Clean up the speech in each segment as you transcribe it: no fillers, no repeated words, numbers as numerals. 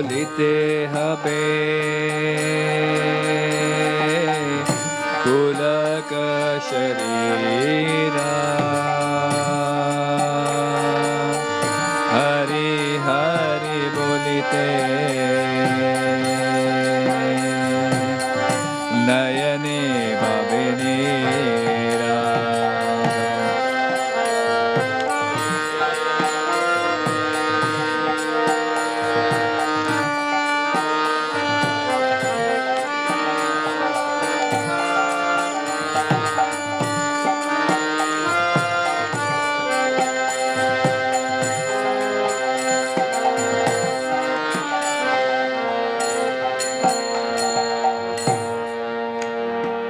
বলিতে হবে পুলক শরীরা হরি হরি বলিতে নয়নে ভাবে Nira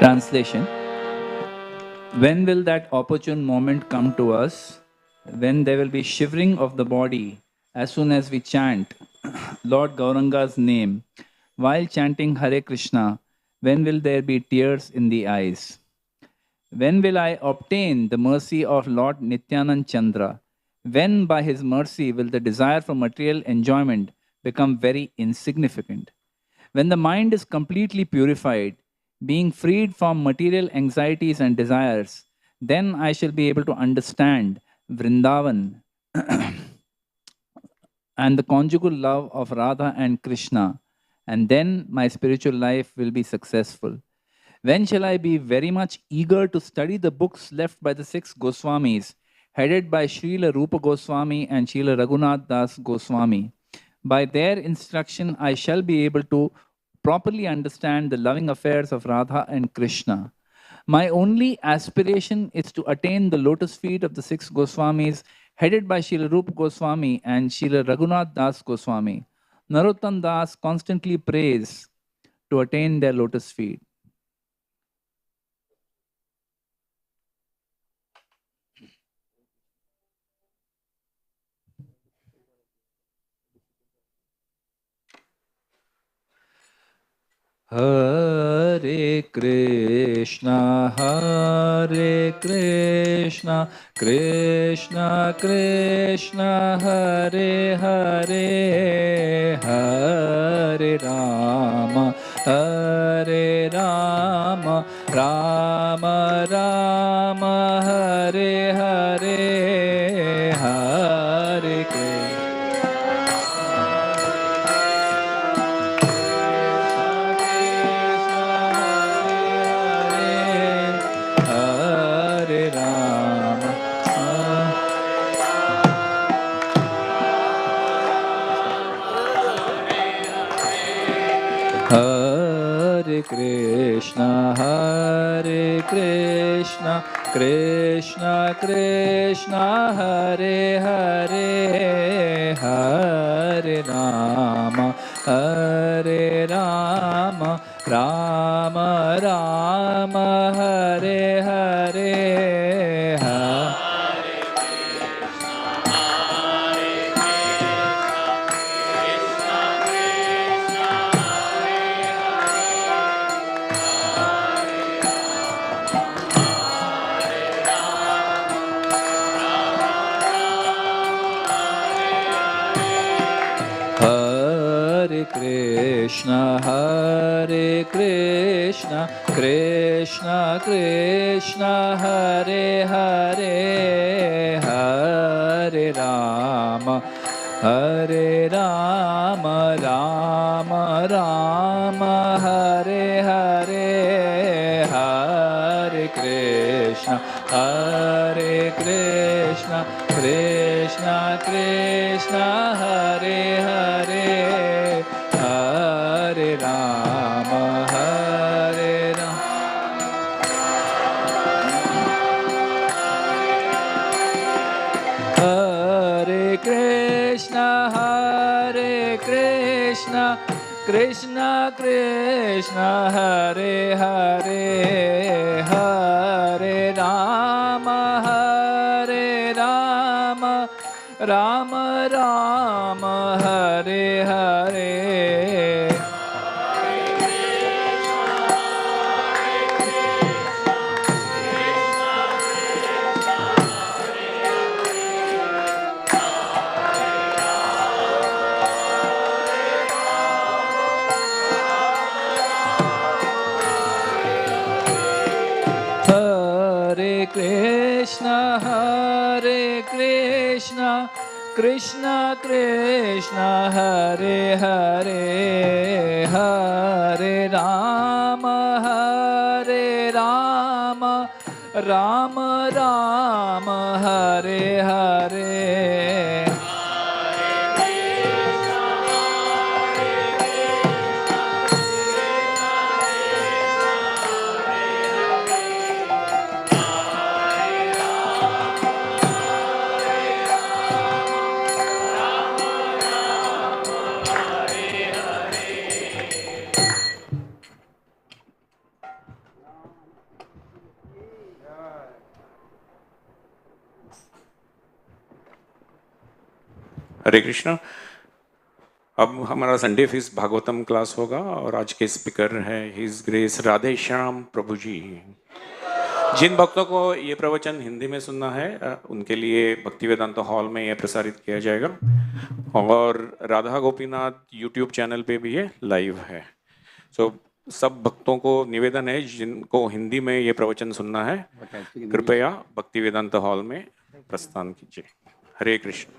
Translation. When will that opportune moment come to us, when there will be shivering of the body as soon as we chant Lord Gauranga's name? While chanting Hare Krishna, when will there be tears in the eyes? When will I obtain the mercy of Lord Nityanand Chandra? When by his mercy will the desire for material enjoyment become very insignificant? When the mind is completely purified, being freed from material anxieties and desires, then I shall be able to understand Vrindavan and the conjugal love of Radha and Krishna, and then my spiritual life will be successful. When shall I be very much eager to study the books left by the 6 Goswamis, headed by Srila Rupa Goswami and Srila Raghunath Das Goswami? By their instruction, I shall be able to properly understand the loving affairs of Radha and Krishna. My only aspiration is to attain the lotus feet of the 6 Goswamis, headed by Srila Rupa Goswami and Srila Raghunath Das Goswami. Narottam Das constantly prays to attain their lotus feet. Hare Krishna, Krishna Krishna, Hare Hare, Hare Rama, Rama Rama, Hare Hare, Hare Krishna. Hare Krishna, Krishna Krishna, Hare Hare, Hare Rama, Rama Rama, Hare Hare, Krishna, Krishna Krishna, Hare Hare, Hare Rama, Rama Rama, Hare Hare, Hare Krishna, Krishna Krishna, Hare Hare, Hare Rama, Hare Krishna, Krishna Krishna, Hare Hare, Hare Rama, Rama Rama, Hare Hare. Krishna, Hare Krishna, Krishna Krishna, Hare Hare, Hare Rama, Hare Rama, Rama Rama, Hare Hare. हरे कृष्णा। अब हमारा Sunday fees Bhagavatam class होगा और आज के speaker हैं his grace Radheshyam प्रभु जी। जिन भक्तों को ये प्रवचन हिंदी में सुनना है उनके लिए भक्ति वेदांत हॉल में ये प्रसारित किया जाएगा और राधा गोपीनाथ यूट्यूब चैनल पे भी ये लाइव है। सो सब भक्तों को निवेदन है जिनको हिंदी में ये प्रवचन सुनना है कृपया भक्ति वेदांत हॉल में प्रस्थान कीजिए। हरे Krishna.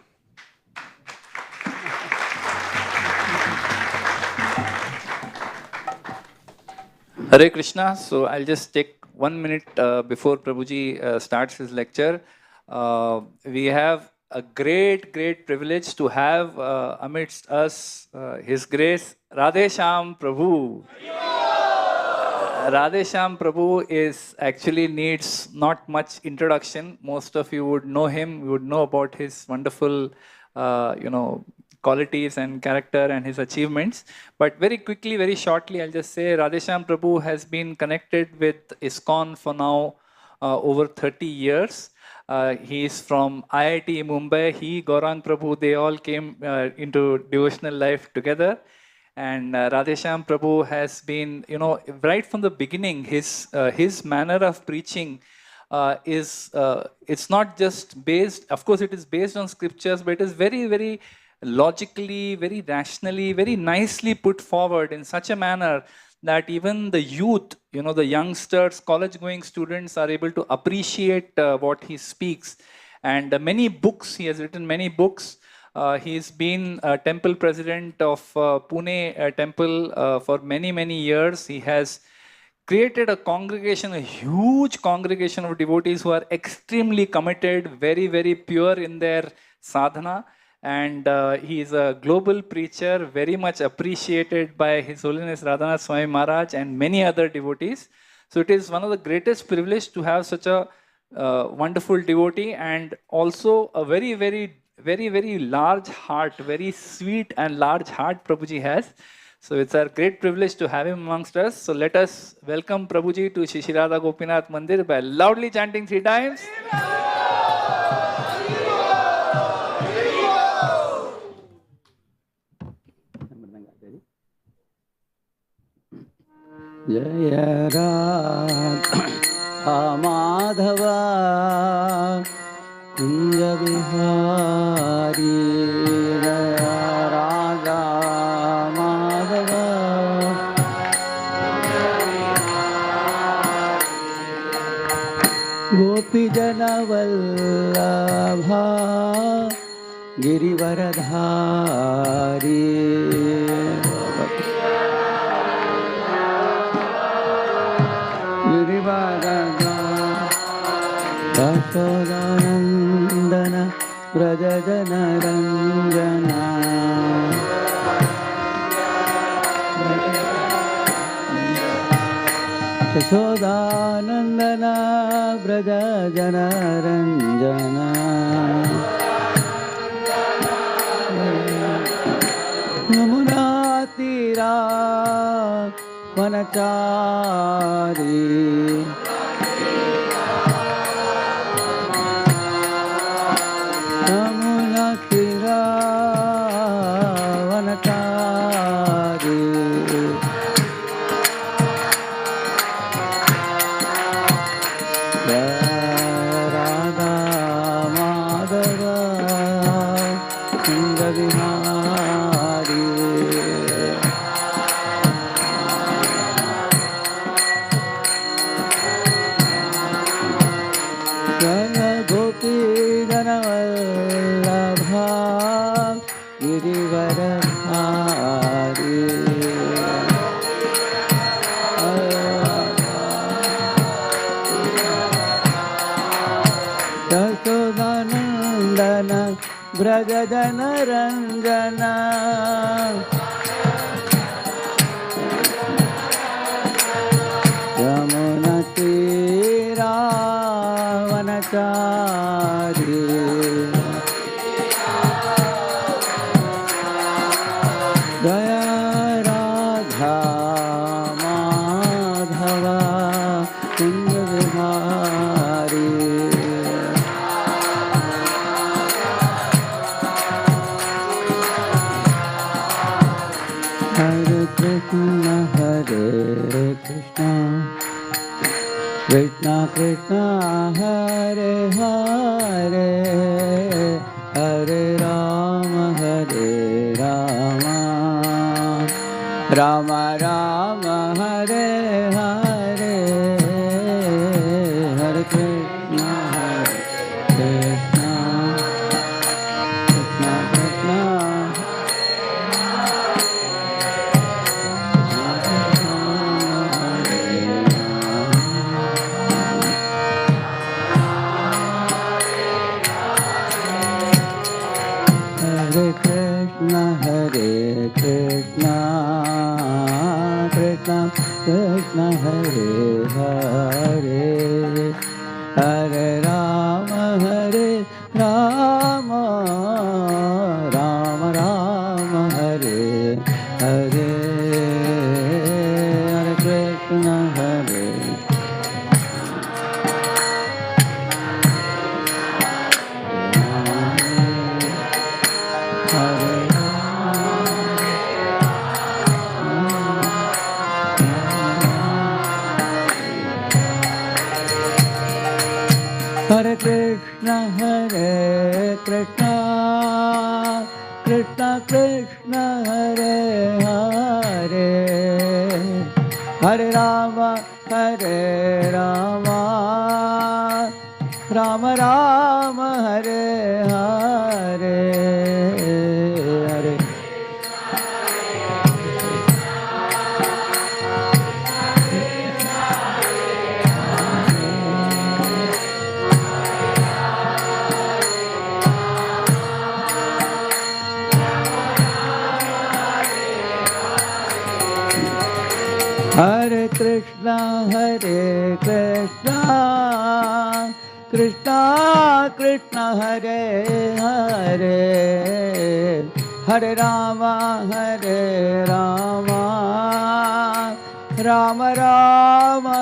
Hare Krishna. So I'll just take 1 minute before Prabhuji starts his lecture. We have a great privilege to have amidst us His Grace Radheshyam Prabhu. Radheshyam Prabhu is actually needs not much introduction. Most of you would know him. You would know about his wonderful, qualities and character and his achievements. But very quickly, very shortly, I'll just say Radheshyam Prabhu has been connected with ISKCON for now over 30 years. He is from IIT Mumbai. He, Gaurang Prabhu, they all came into devotional life together. And Radheshyam Prabhu has been, right from the beginning, his manner of preaching it's not just based, of course it is based on scriptures, but it is very logically, very rationally, very nicely put forward in such a manner that even the youth, the youngsters, college-going students are able to appreciate what he speaks. And many books, he has written many books. He's been a temple president of Pune temple for many years. He has created a congregation, a huge congregation of devotees who are extremely committed, very pure in their sadhana. And he is a global preacher, very much appreciated by His Holiness Radhanath Swami Maharaj and many other devotees. So it is one of the greatest privilege to have such a wonderful devotee, and also a very large heart, very sweet and large heart Prabhuji has. So it's our great privilege to have him amongst us. So let us welcome Prabhuji to Shri Radha Gopinath Mandir by loudly chanting 3 times. Jaya Radha Madhava Kunja Bihari Jaya Radha Madhava Gopi Jana Vallabha Girivaradhari Dasodanandana Vrajajana Ranjana Dasodanandana Vrajajana Ranjana Yamuna Tira Vanachari Vraj जनरञ्जना यमुनतीरावनचारी Daya Radha Madhav Kunj Vihari Hare Krishna Krishna Krishna Hare Hare Hare Ram Ram Ram Hare Hare Hare Krishna Krishna Krishna Hare Krishna Krishna Krishna Hare Hare Hare Rama Rama Rama Hare Hare Hare Krishna Hare Hare Krishna Krishna Krishna Hare Hare Hare Rama Rama Rama Hare Hare Hare Hare Krishna Krishna Krishna Hare Hare Hare Rama Rama Rama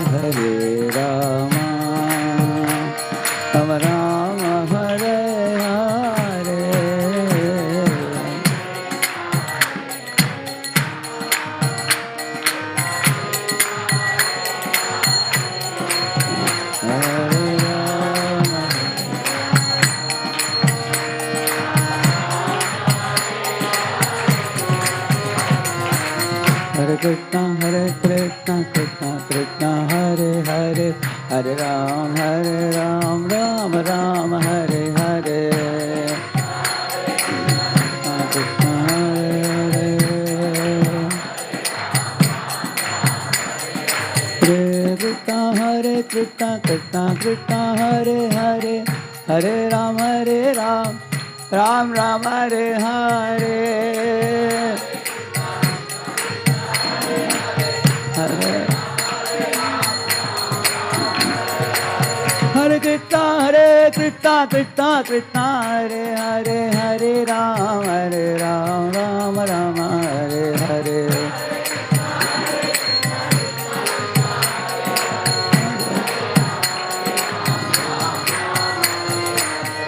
Hare Hare Hare Hare Krishna Krishna Krishna Hare Hare Hare Rama Rama Rama Hare Hare Hare Krishna Krishna Krishna Hare Hare Hare Ram Ram Ram Hare Hare Krishna Hare Krishna Krishna Hare Hare Hare Ram Ram Ram Hare Hare Hare Krishna Krishna Hare Hare Hare Ram Ram Hare Hare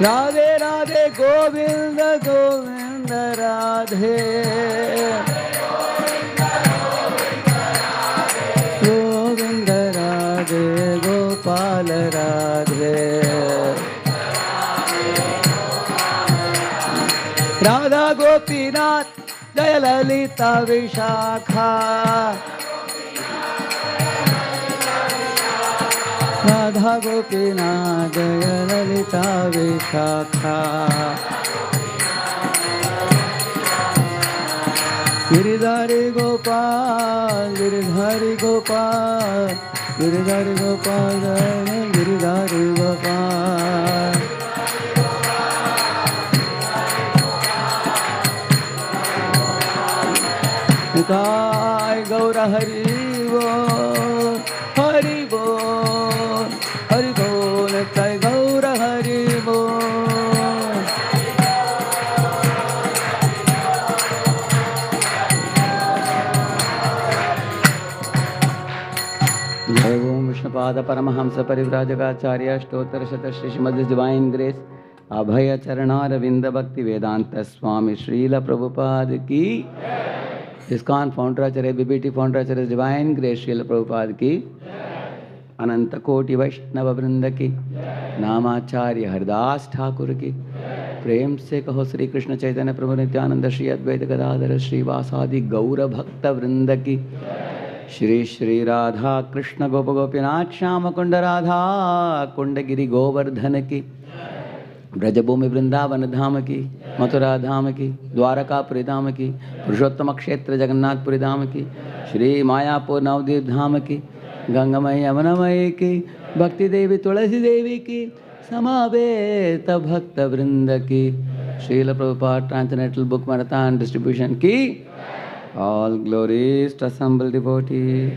Radhe Radhe Govinda Govinda Radhe Govinda Radhe Gopal Radhe Radha Gopinath Jaya Lalita Vishakha Radha Gopinath Jaya Lalita Vishakha Giridhari Gopal Giridhari Gopal Giridhari Gopal Giridhari Gopal Nitai Gaura Hari Bol Hari Bol Hari Bol Nitai Gaura Hari Bol Jai Om Vishnupada Paramahamsa Parivrajagacharya Stotra Shata Srimad Divine Grace Abhaya Charana Ravinda Bhakti Vedanta Swami Srila Prabhupada Ki ISKCON Founder Acharya BBT Founder Acharya Divine Grace Srila Prabhupada Ki Ananta Koti Vaishnava Vrinda Ki Namacharya Haridas Thakur Ki प्रेम से कहो श्री कृष्ण चैतन्य प्रभु नित्यानंद श्री अद्वैत गदाधर श्रीवासादि गौर भक्त वृंद की श्री श्री राधा कृष्ण गोप गोपीनाथ श्याम कुंड राधा कुंड गिरि गोवर्धन की ब्रजभूमि वृंदावन धाम की मथुरा धाम की द्वारकापुरी धाम की पुरुषोत्तम क्षेत्र जगन्नाथपुरी धाम की श्री मायापुर नवद्वीप धाम की गंगामयी यमुनामयी की भक्ति देवी तुलसी देवी की समावेत भक्त वृंद की Srila Prabhupada transcendental book marathon distribution की all glories to assembled devotees,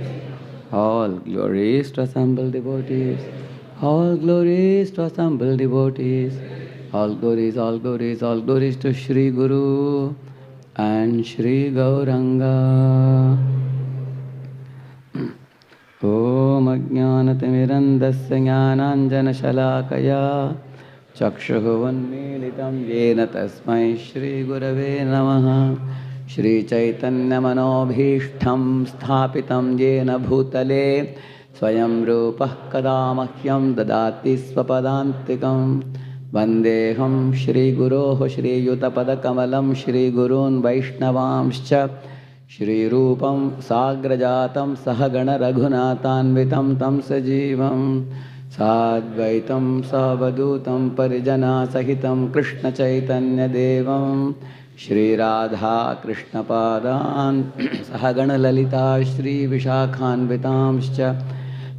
all glories to assembled devotees, all glories to assembled devotees, all glories, all glories, all glories to Shri Guru and Shri Gauranga. Om Ajnanatimirandasya Jnananjanashalakaya Chakshuvannilitam Yena Tasmai Shri Gurave Namaha Shri Chaitanya Manobhishtham Sthapitam Yena Bhutale Swayam Rupah Kadamahyam Dadati Swapadantikam Vandeham Shri Guroho Shri Yutapadakamalam Shri Gurun Vaishnavamscha Shri Rupam Sagrajatam Sahagana Raghunathanvitam Tam Sajivam Sadvaitam Savadutam Parijana Sahitam Krishna Chaitanya Devam Shri Radha Krishna Padan Sahagana Lalita Shri Vishakhanvitamscha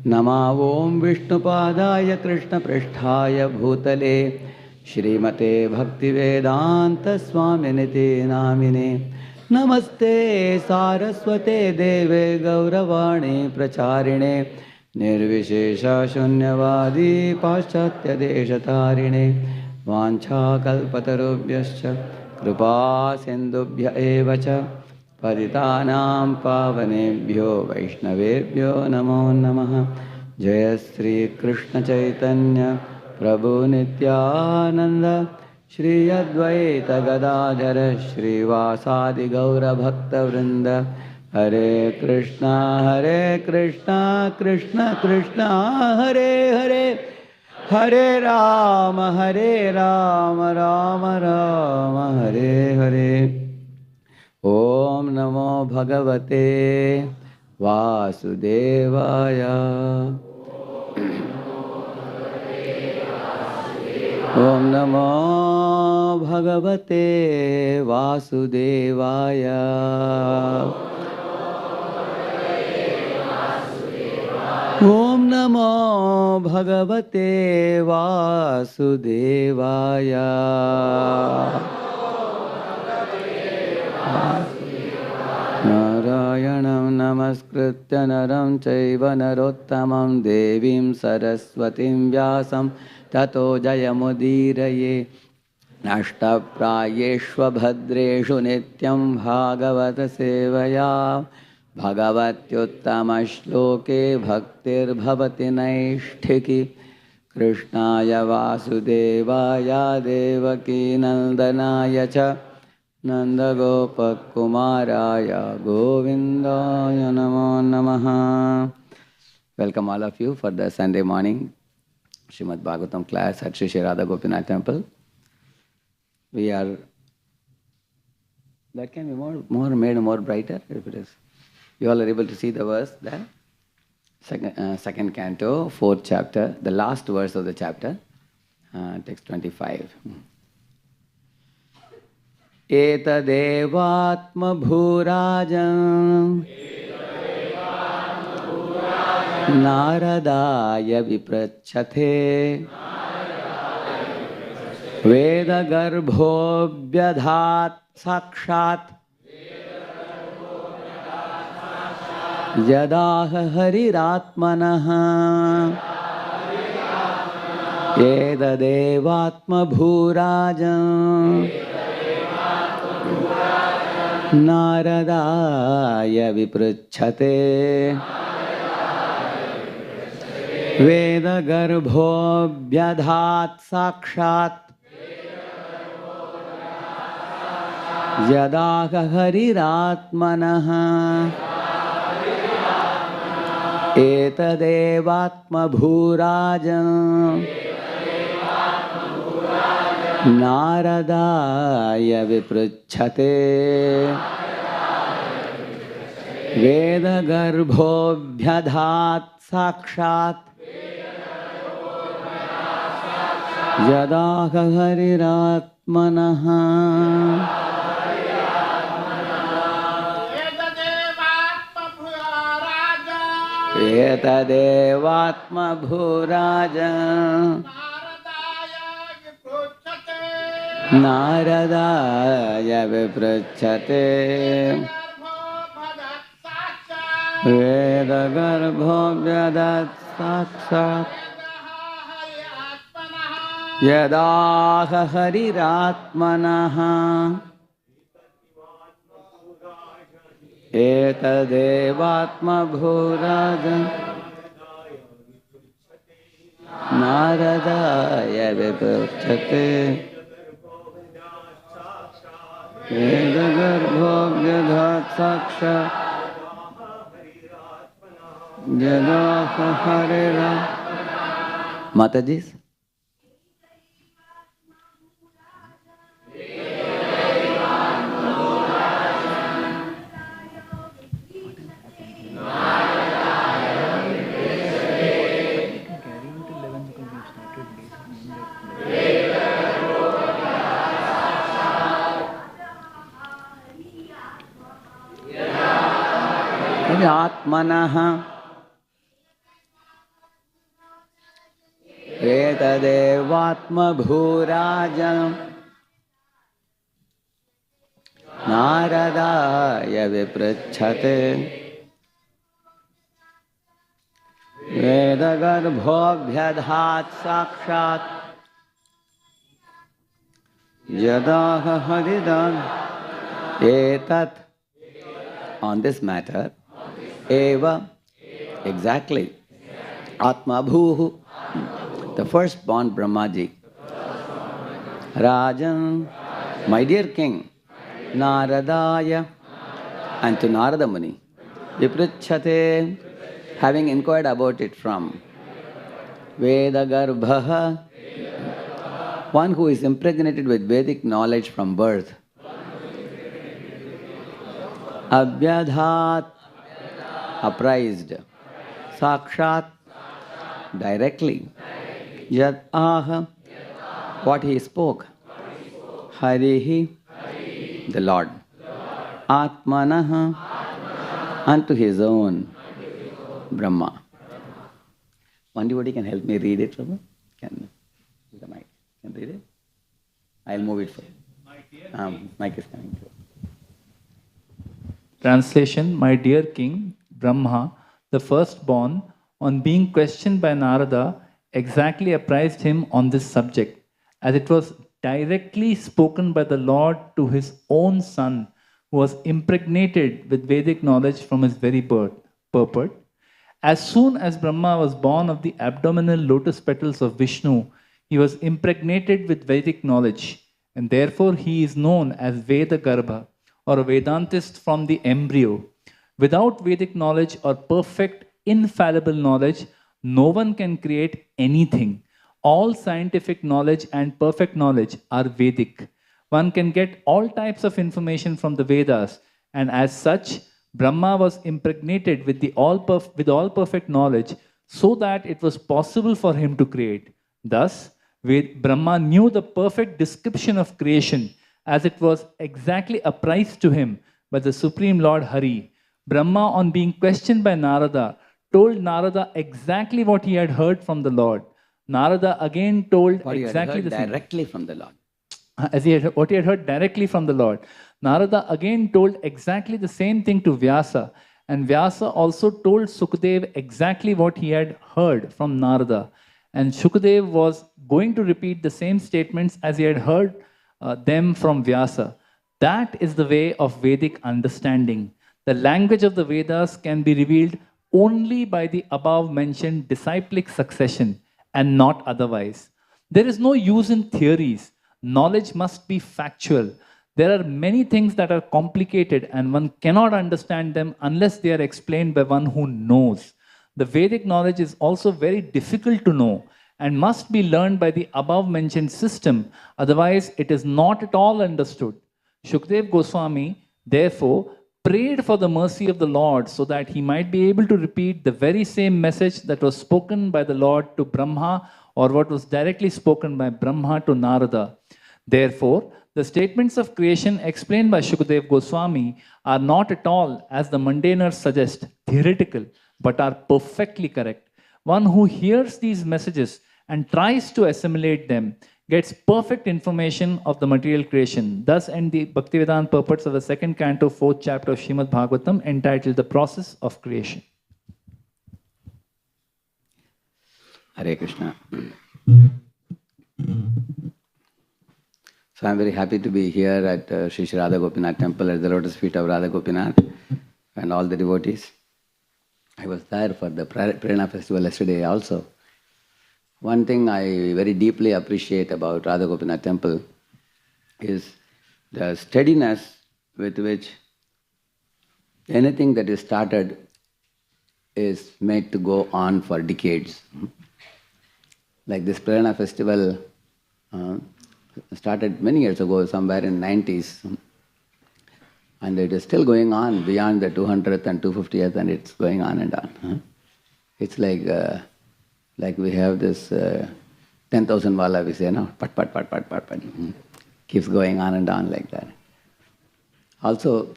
Nama Om Vishnu Padaya Krishna Prishthaya Bhutale Shrimate Bhakti Vedanta Swaminiti Namine Namaste Saraswate Deve Gauravani Pracharine Nirvishesha Shunyavadi Paschatya Deshatarine Vancha Kalpatarubhyascha Kripa Sindubhya Evacha Paditanam Pavanebhyo Vaishnavebhyo Namo Namaha Jaya Sri Krishna Chaitanya Prabhu Nityananda Shri Advaita Gadadhara Shri Vasadi Gaura Bhakta Vrinda Hare Krishna Krishna Krishna Hare Hare Hare Rama Rama Rama Hare Hare Om Namo Bhagavate Vasudevaya Om Namo Bhagavate Vasudevaya Om Namo Bhagavate Vasudevaya Narayanam Namaskritya Naram Chaiva Narottamam Devim Saraswatim Vyasam Tato Jayamudiraye Nashtaprayeshva Bhadreshu Nityam Bhagavata Sevaya Bhagavatyuttama Shloke Bhaktir Bhavati Naishthiki Krishnaya Vasudevaya Devaki Nandanaya Cha Nanda Gopakumaraya Govindaya Namo Namaha. Welcome all of you for the Sunday morning Srimad Bhagavatam class at Sri Radha Gopinath Temple. We are That can be made more brighter if it is. You all are able to see the verse there? Second canto, 4th chapter, the last verse of the chapter, text 25. Etadevatma-bhurajam Naradaya viprachyate Veda-garbho-vyadhat sakshat Yadaha hariratmanaha Edadevatma-bhurajam Naradaya viprachyate Veda-garbho-vyadhat sakshat Yadaha hariratmanaha Etadevatma-bhurajam Naradaya viprachyate Veda-garbho-vyadhat sakshat Yadaha hariratmanaha Etadevatma-bhurajam Naradaya viprachyate Veda-garbho-vyadhat sakshat Yadaha hariratmanaha Etadevatma-bhurajam Naradaya viprachyate Veda-garbho-vyadhat sakshat Yadaha hariratmanaha. Mataji's? Atmanaha Etadevatma-bhurajam Naradaya viprachyate Veda-garbho-vyadhat sakshat Yadaha haridan Etat. On this matter, Eva, exactly, Atma Bhuhu, the firstborn Brahmaji, Rajan, my dear king, Naradaya, and to Narada Muni, Viprachyate, having inquired about it from Veda-garbha, one who is impregnated with Vedic knowledge from birth, Abhyadhat, apprised, Sakshat, directly, Yat aha, what he spoke, Harihi, the Lord, Atmanaha, unto his own Brahma. One devotee can help me read it, Prabhu? Can the mic? Can read it? I'll move it for you. Mic is coming through. Translation: My dear king, Brahma, the firstborn, on being questioned by Narada, exactly apprised him on this subject, as it was directly spoken by the Lord to his own son, who was impregnated with Vedic knowledge from his very birth. Purport: as soon as Brahma was born of the abdominal lotus petals of Vishnu, he was impregnated with Vedic knowledge, and therefore he is known as Veda-garbha, or a Vedantist from the embryo. Without Vedic knowledge or perfect, infallible knowledge, no one can create anything. All scientific knowledge and perfect knowledge are Vedic. One can get all types of information from the Vedas, and as such, Brahma was impregnated with with all perfect knowledge, so that it was possible for him to create. Thus, Brahma knew the perfect description of creation, as it was exactly apprised to him by the Supreme Lord Hari. Brahma, on being questioned by Narada, told Narada exactly what he had heard from the Lord. Narada again told What you had exactly heard the same. directly from the Lord. What he had heard directly from the Lord. Narada again told exactly the same thing to Vyasa, and Vyasa also told Sukadev exactly what he had heard from Narada. And Sukadev was going to repeat the same statements as he had heard them from Vyasa. That is the way of Vedic understanding. The language of the Vedas can be revealed only by the above mentioned disciplic succession and not otherwise. There is no use in theories. Knowledge must be factual. There are many things that are complicated and one cannot understand them unless they are explained by one who knows. The Vedic knowledge is also very difficult to know and must be learned by the above mentioned system, otherwise, it is not at all understood. Shukdev Goswami, therefore, prayed for the mercy of the Lord so that he might be able to repeat the very same message that was spoken by the Lord to Brahma, or what was directly spoken by Brahma to Narada. Therefore, the statements of creation explained by Shukdev Goswami are not at all, as the mundaners suggest, theoretical, but are perfectly correct. One who hears these messages and tries to assimilate them gets perfect information of the material creation. Thus end the Bhaktivedanta purports of the second canto, fourth chapter of Srimad Bhagavatam, entitled The Process of Creation. Hare Krishna. So I'm very happy to be here at Sri Sri Radha Gopinath temple at the lotus feet of Radha Gopinath and all the devotees. I was there for the Prerna festival yesterday also. One thing I very deeply appreciate about Radha Gopinath temple is the steadiness with which anything that is started is made to go on for decades. Like this Prerna festival started many years ago, somewhere in 90s, and it is still going on beyond the 200th and 250th, and it's going on and on. It's like we have this 10,000 wala, we say, no, pat. Keeps going on and on like that. Also,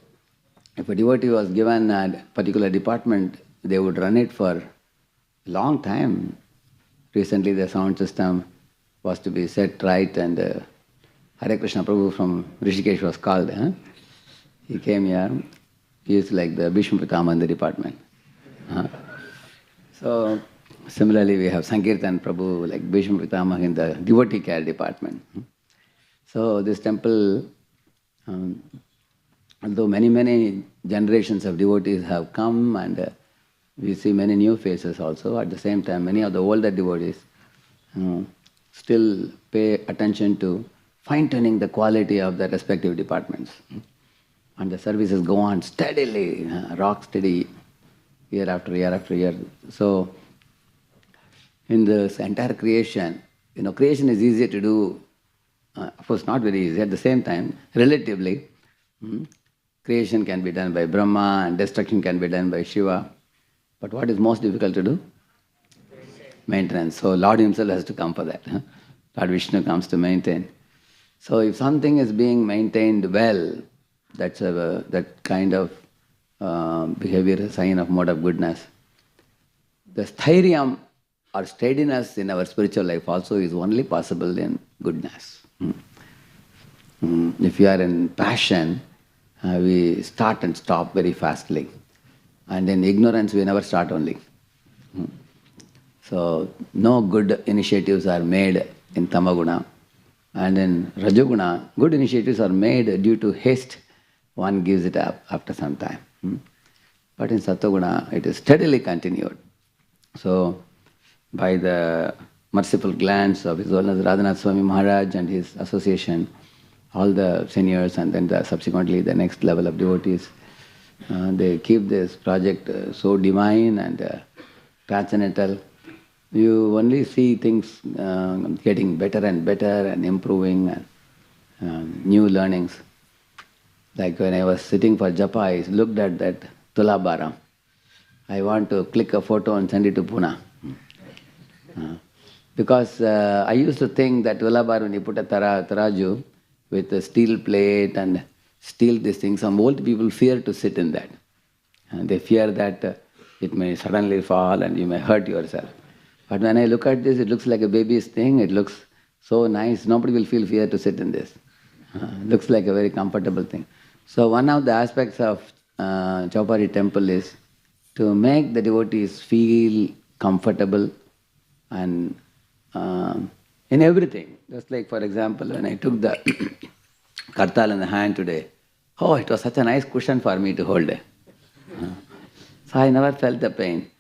if a devotee was given a particular department, they would run it for a long time. Recently the sound system was to be set right, and Radheshyam Prabhu from Rishikesh was called. He came here. He is like the Bhishma Pitama in the department. So similarly we have Sankirtan Prabhu, like Bhishma Pitama in the devotee care department. So this temple, although many generations of devotees have come, and we see many new faces also, at the same time many of the older devotees still pay attention to fine-tuning the quality of the respective departments. And the services go on steadily, rock steady, year after year after year. So in this entire creation, creation is easier to do, of course not very easy, at the same time, relatively, creation can be done by Brahma and destruction can be done by Shiva. But what is most difficult to do? Maintenance. So Lord himself has to come for that. Lord Vishnu comes to maintain. So if something is being maintained well, that's that kind of behavior is a sign of mode of goodness. The sthairiam or steadiness in our spiritual life also is only possible in goodness. If you are in passion, we start and stop very fastly. And in ignorance, we never start only. So no good initiatives are made in Tamaguna. And in Rajoguna, good initiatives are made due to haste. One gives it up after some time. But in Sattva-guna, it is steadily continued. So by the merciful glance of His Holiness Radhanath Swami Maharaj and his association, all the seniors and then subsequently the next level of devotees, they keep this project so divine and transcendental. You only see things getting better and better and improving. new learnings. Like when I was sitting for japa, I looked at that Tulabharam. I want to click a photo and send it to Pune. Because I used to think that Tulabharam, when you put a taraju with a steel plate and steel this thing, some old people fear to sit in that. And they fear that it may suddenly fall and you may hurt yourself. But when I look at this, it looks like a baby's thing. It looks so nice. Nobody will feel fear to sit in this. Looks like a very comfortable thing. So one of the aspects of Chowpatty temple is to make the devotees feel comfortable and in everything. Just like, for example, when I took the kartal in the hand today, oh, it was such a nice cushion for me to hold. So I never felt the pain.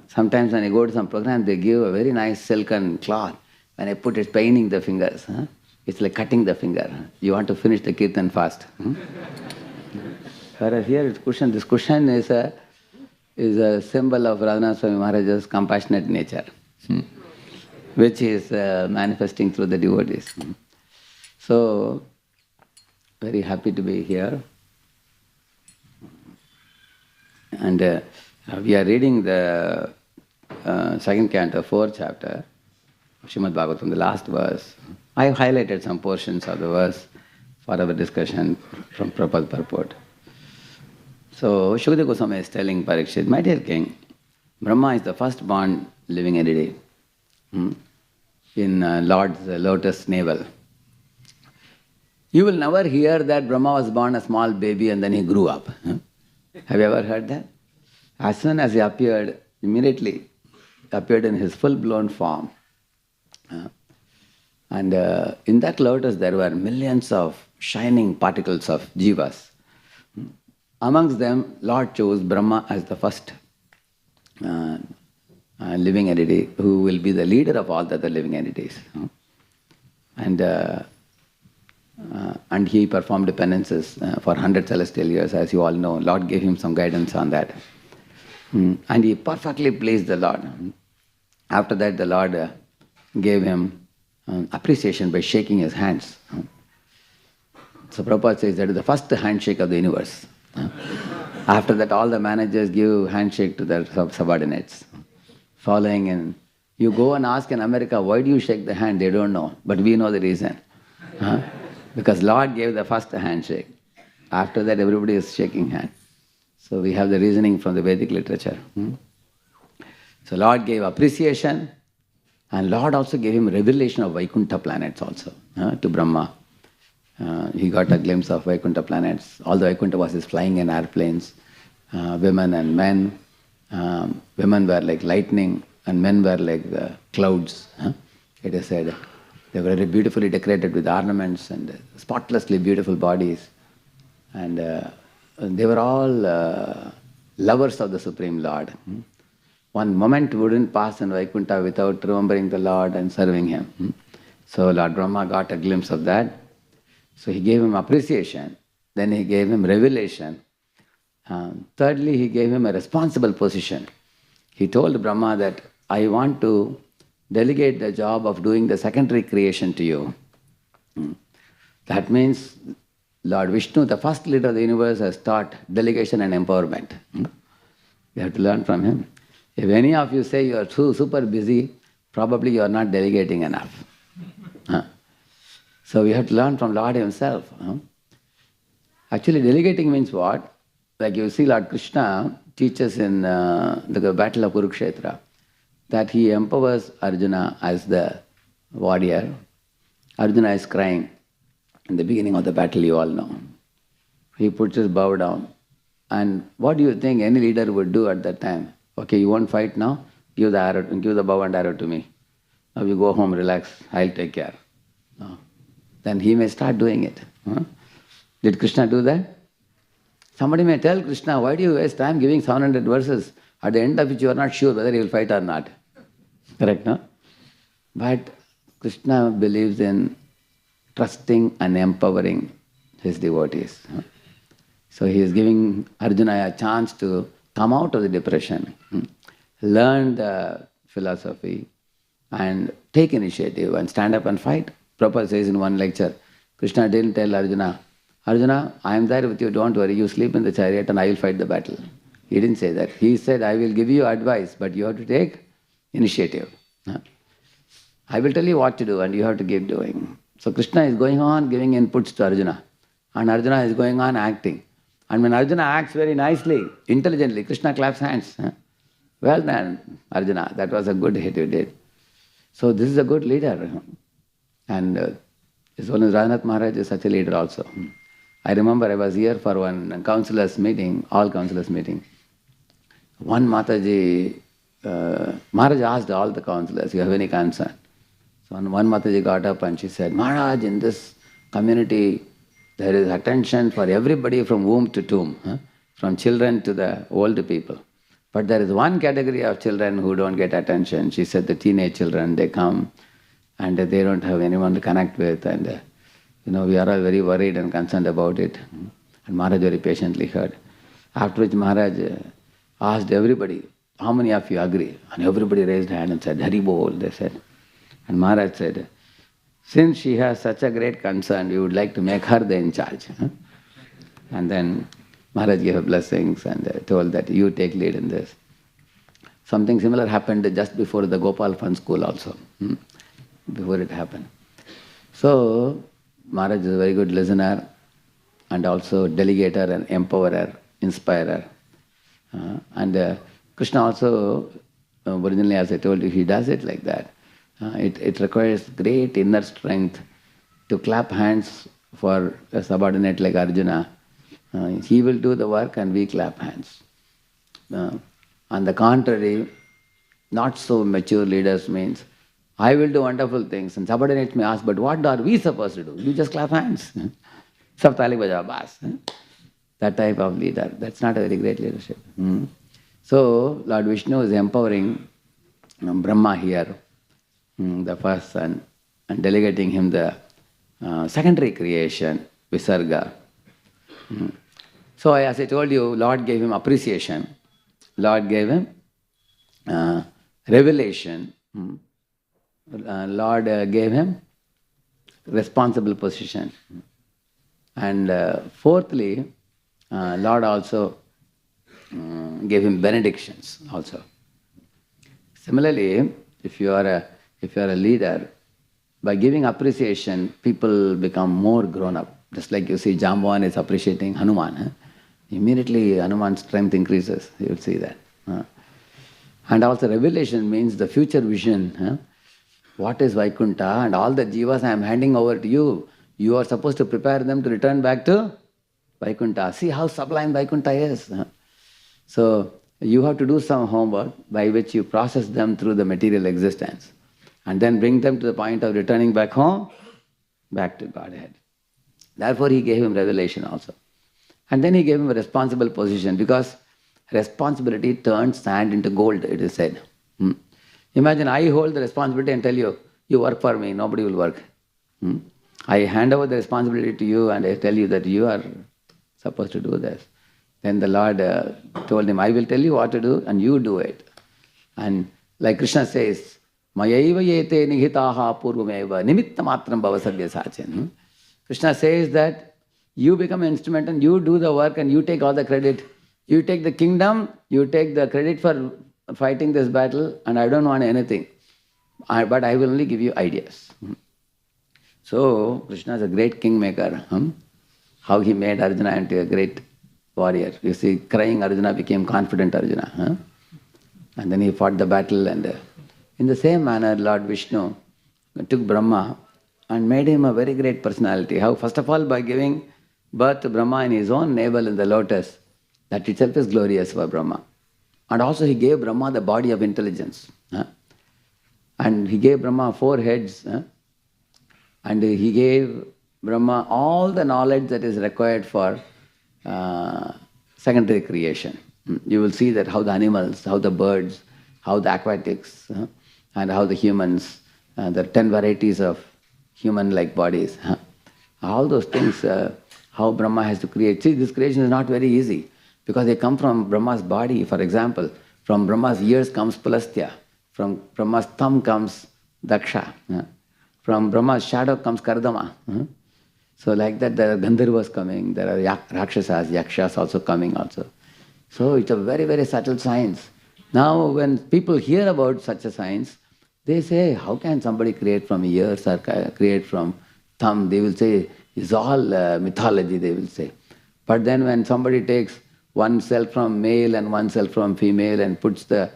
Sometimes when I go to some program, they give a very nice silken cloth. When I put it, paining the fingers. It's like cutting the finger. You want to finish the kirtan fast. Whereas here it's cushion. This cushion is a symbol of Radha Swami Maharaja's compassionate nature, which is manifesting through the devotees. So, very happy to be here. And we are reading the second canto, 4th chapter of Srimad Bhagavatam, the last verse. I have highlighted some portions of the verse for our discussion from Prabhupada purport. So, Shukadeva Goswami is telling Parikshit, my dear king, Brahma is the first born living entity in Lord's lotus navel. You will never hear that Brahma was born a small baby and then he grew up. Have you ever heard that? As soon as he appeared, immediately appeared in his full-blown form. And in that lotus there were millions of shining particles of jivas. Amongst them, Lord chose Brahma as the first living entity who will be the leader of all the other living entities. And he performed penances for 100 celestial years, as you all know. Lord gave him some guidance on that. And he perfectly pleased the Lord. After that, the Lord gave him appreciation by shaking his hands. So Prabhupada says that is the first handshake of the universe. After that, all the managers give handshake to their subordinates. Following in, you go and ask in America, why do you shake the hand? They don't know, but we know the reason. Because Lord gave the first handshake. After that, everybody is shaking hand. So we have the reasoning from the Vedic literature. So Lord gave appreciation, and Lord also gave him revelation of Vaikuntha planets also to Brahma. He got a glimpse of Vaikuntha planets. All the Vaikuntha was flying in airplanes, women and men. Women were like lightning and men were like the clouds. It is said they were very beautifully decorated with ornaments and spotlessly beautiful bodies. And they were all lovers of the Supreme Lord. One moment wouldn't pass in Vaikuntha without remembering the Lord and serving him. So Lord Brahma got a glimpse of that. So he gave him appreciation. Then he gave him revelation. Thirdly, he gave him a responsible position. He told Brahma that I want to delegate the job of doing the secondary creation to you. That means Lord Vishnu, the first leader of the universe, has taught delegation and empowerment. You have to learn from him. If any of you say you are super busy, probably you are not delegating enough. So we have to learn from Lord himself. Actually, delegating means what? Like you see Lord Krishna teaches in the battle of Kurukshetra that he empowers Arjuna as the warrior. Arjuna is crying in the beginning of the battle, you all know. He puts his bow down. And what do you think any leader would do at that time? Okay, you won't fight now? Give the arrow, give the bow and arrow to me. Now you go home, relax, I'll take care. No. Then he may start doing it. Did Krishna do that? Somebody may tell Krishna, why do you waste time giving 700 verses at the end of which you are not sure whether he will fight or not? Correct, no? But Krishna believes in trusting and empowering his devotees. So he is giving Arjuna a chance to come out of the depression, learn the philosophy and take initiative and stand up and fight. Prabhupada says in one lecture, Krishna didn't tell Arjuna, Arjuna, I am there with you, don't worry, you sleep in the chariot and I will fight the battle. He didn't say that. He said, I will give you advice, but you have to take initiative. I will tell you what to do and you have to keep doing. So Krishna is going on giving inputs to Arjuna. And Arjuna is going on acting. And when Arjuna acts very nicely, intelligently, Krishna claps hands. Well done, Arjuna. That was a good hit you did. So this is a good leader. And his one is Radhanath Maharaj is such a leader also. I remember I was here for one councillors meeting, all councillors meeting. One Mataji, Maharaj asked all the councillors, you have any concern? So one Mataji got up and she said, Maharaj, in this community, there is attention for everybody from womb to tomb, from children to the old people. But there is one category of children who don't get attention. She said the teenage children, they come and they don't have anyone to connect with, and we are all very worried and concerned about it. And Maharaj very patiently heard. After which Maharaj asked everybody, how many of you agree? And everybody raised hand and said, Hari Bol, they said. And Maharaj said, since she has such a great concern, we would like to make her the in charge. And then Maharaj gave her blessings and told that you take lead in this. Something similar happened just before the Gopal Fund School also, before it happened. So Maharaj is a very good listener and also delegator and empowerer, inspirer. And Krishna also, originally as I told you, he does it like that. It requires great inner strength to clap hands for a subordinate like Arjuna. He will do the work and we clap hands. On the contrary, not so mature leaders means, I will do wonderful things and subordinates may ask, but what are we supposed to do? You just clap hands. Sab tali baja bas. That type of leader, that's not a very great leadership. So Lord Vishnu is empowering Brahma here, the first son, and delegating him the secondary creation, Visarga. So as I told you, Lord gave him appreciation. Lord gave him revelation. Lord gave him responsible position. And fourthly, Lord also gave him benedictions also. Similarly, if you are a leader, by giving appreciation, people become more grown up. Just like you see Jamban is appreciating Hanuman. Immediately Hanuman's strength increases. You will see that. And also revelation means the future vision. What is Vaikuntha and all the jivas I am handing over to you. You are supposed to prepare them to return back to Vaikuntha. See how sublime Vaikuntha is. So you have to do some homework by which you process them through the material existence and then bring them to the point of returning back home, back to Godhead. Therefore he gave him revelation also. And then he gave him a responsible position because responsibility turns sand into gold, it is said. Imagine I hold the responsibility and tell you, you work for me, nobody will work. I hand over the responsibility to you and I tell you that you are supposed to do this. Then the Lord told him, I will tell you what to do and you do it. And like Krishna says, Mayaiva yete nihitaha purvameva nimitta matram bhavasavya sachin. Krishna says that you become an instrument and you do the work and you take all the credit. You take the kingdom, you take the credit for fighting this battle, and I don't want anything. But I will only give you ideas. So Krishna is a great kingmaker. How he made Arjuna into a great warrior. You see, crying Arjuna became confident Arjuna. And then he fought the battle, and in the same manner Lord Vishnu took Brahma and made him a very great personality. How? First of all, by giving birth to Brahma in his own navel in the lotus. That itself is glorious for Brahma. And also he gave Brahma the body of intelligence. And he gave Brahma 4 heads. And he gave Brahma all the knowledge that is required for secondary creation. You will see that how the animals, how the birds, how the aquatics, and how the humans, the 10 varieties of human-like bodies. All those things, how Brahma has to create. See, this creation is not very easy. Because they come from Brahma's body, for example. From Brahma's ears comes Pulastya. From Brahma's thumb comes Daksha. From Brahma's shadow comes Kardama. So like that, there are Gandharvas coming, there are Rakshasas, Yakshas also coming also. So it's a very, very subtle science. Now when people hear about such a science, they say, how can somebody create from ears or create from thumb? They will say, it's all mythology, they will say. But then when somebody takes one cell from male and one cell from female and puts the,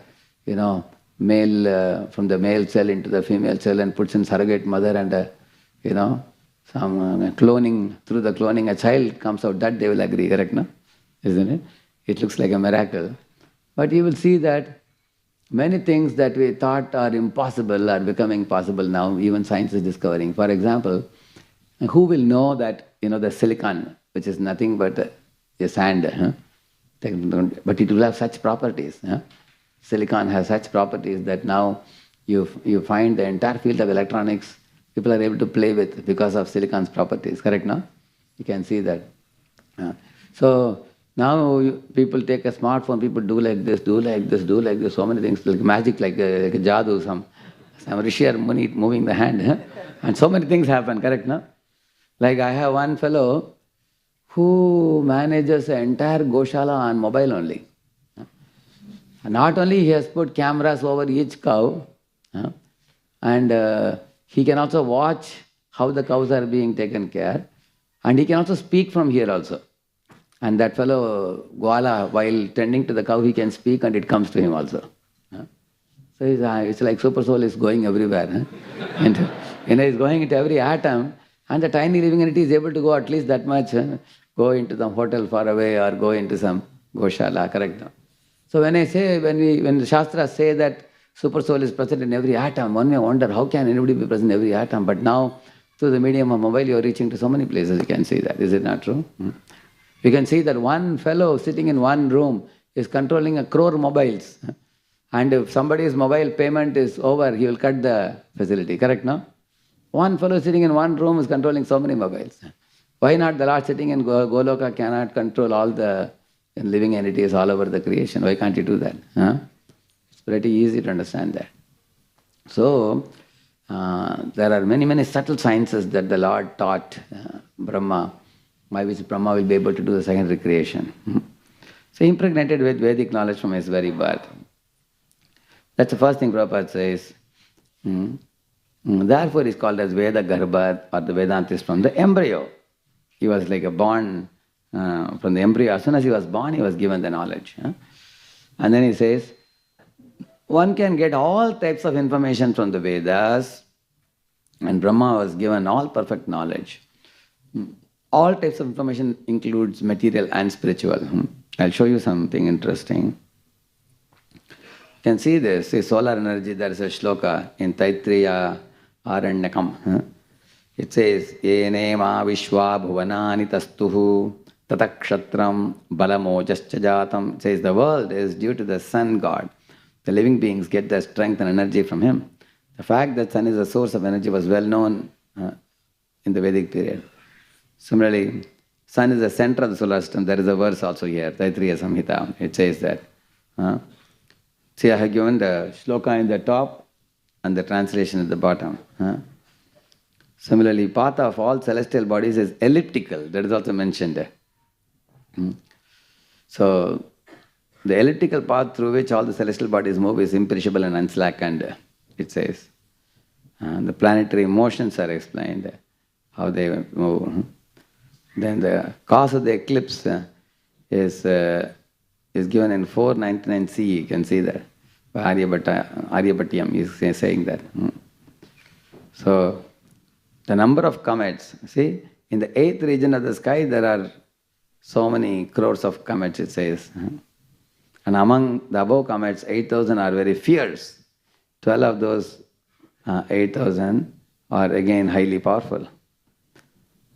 male from the male cell into the female cell and puts in surrogate mother and, some cloning, through the cloning a child comes out, that they will agree, correct, no? Isn't it? It looks like a miracle. But you will see that many things that we thought are impossible are becoming possible now, even science is discovering. For example, who will know that, the silicon, which is nothing but a sand, but it will have such properties. Silicon has such properties that now you find the entire field of electronics, people are able to play with because of silicon's properties, correct, no? You can see that. So now people take a smartphone, people do like this, do like this, do like this, so many things, like magic, like a jadoo, some rishi or muni moving the hand, and so many things happen, correct, no? Like I have one fellow who manages an entire Goshala on mobile only. Not only he has put cameras over each cow, and he can also watch how the cows are being taken care, and he can also speak from here also. And that fellow, Gwala, while tending to the cow, he can speak and it comes to him also. So it's like Super Soul is going everywhere. And he's going into every atom, and the tiny living entity is able to go at least that much, go into some hotel far away or go into some Goshala, correct? So when when the Shastras say that Super Soul is present in every atom, one may wonder, how can anybody be present in every atom? But now, through the medium of mobile, you are reaching to so many places, you can see that. Is it not true? You can see that one fellow sitting in one room is controlling 1 crore mobiles. And if somebody's mobile payment is over, he will cut the facility, correct, no? One fellow sitting in one room is controlling so many mobiles. Why not the Lord sitting in Goloka cannot control all the living entities all over the creation? Why can't he do that? It's pretty easy to understand that. So, there are many, many subtle sciences that the Lord taught Brahma, by which Brahma will be able to do the secondary creation. So impregnated with Vedic knowledge from his very birth. That's the first thing Prabhupada says. Therefore he is called as Veda Garbha, or the Vedantist from the embryo. He was like a born from the embryo. As soon as he was born, he was given the knowledge. And then he says, one can get all types of information from the Vedas, and Brahma was given all perfect knowledge. All types of information includes material and spiritual. I'll show you something interesting. You can see this, see solar energy, there is a shloka in Taittiriya Aranyakam. It says, Ene ma vishwa bhuvanani tastuhu tatakshatram balamojascha jatam. It says the world is due to the sun god. The living beings get their strength and energy from him. The fact that sun is a source of energy was well known in the Vedic period. Similarly, sun is the center of the solar system. There is a verse also here, Taittiriya Samhita. It says that. See, I have given the shloka in the top and the translation at the bottom. Similarly, path of all celestial bodies is elliptical. That is also mentioned there. So, the elliptical path through which all the celestial bodies move is imperishable and unslackened, it says. The planetary motions are explained, how they move. Then the cause of the eclipse is given in 499 CE, you can see that. By Aryabhatyam is saying that. So, the number of comets, see, in the 8th region of the sky there are so many crores of comets, it says. And among the above comets, 8,000 are very fierce. 12 of those 8,000 are again highly powerful.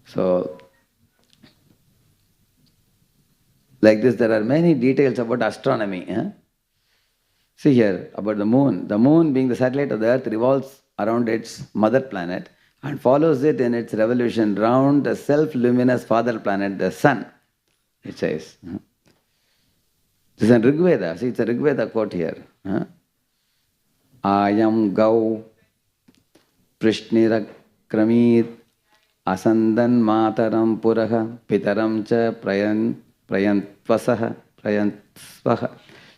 So, like this, there are many details about astronomy. See here, about the moon. The moon, being the satellite of the earth, revolves around its mother planet and follows it in its revolution round the self-luminous father planet, the sun, it says. This is in Rig Veda. See, it's a Rig Veda quote here. Ayam gau prishnira kramit asandan mataram puraha pitaram cha prayantvasah.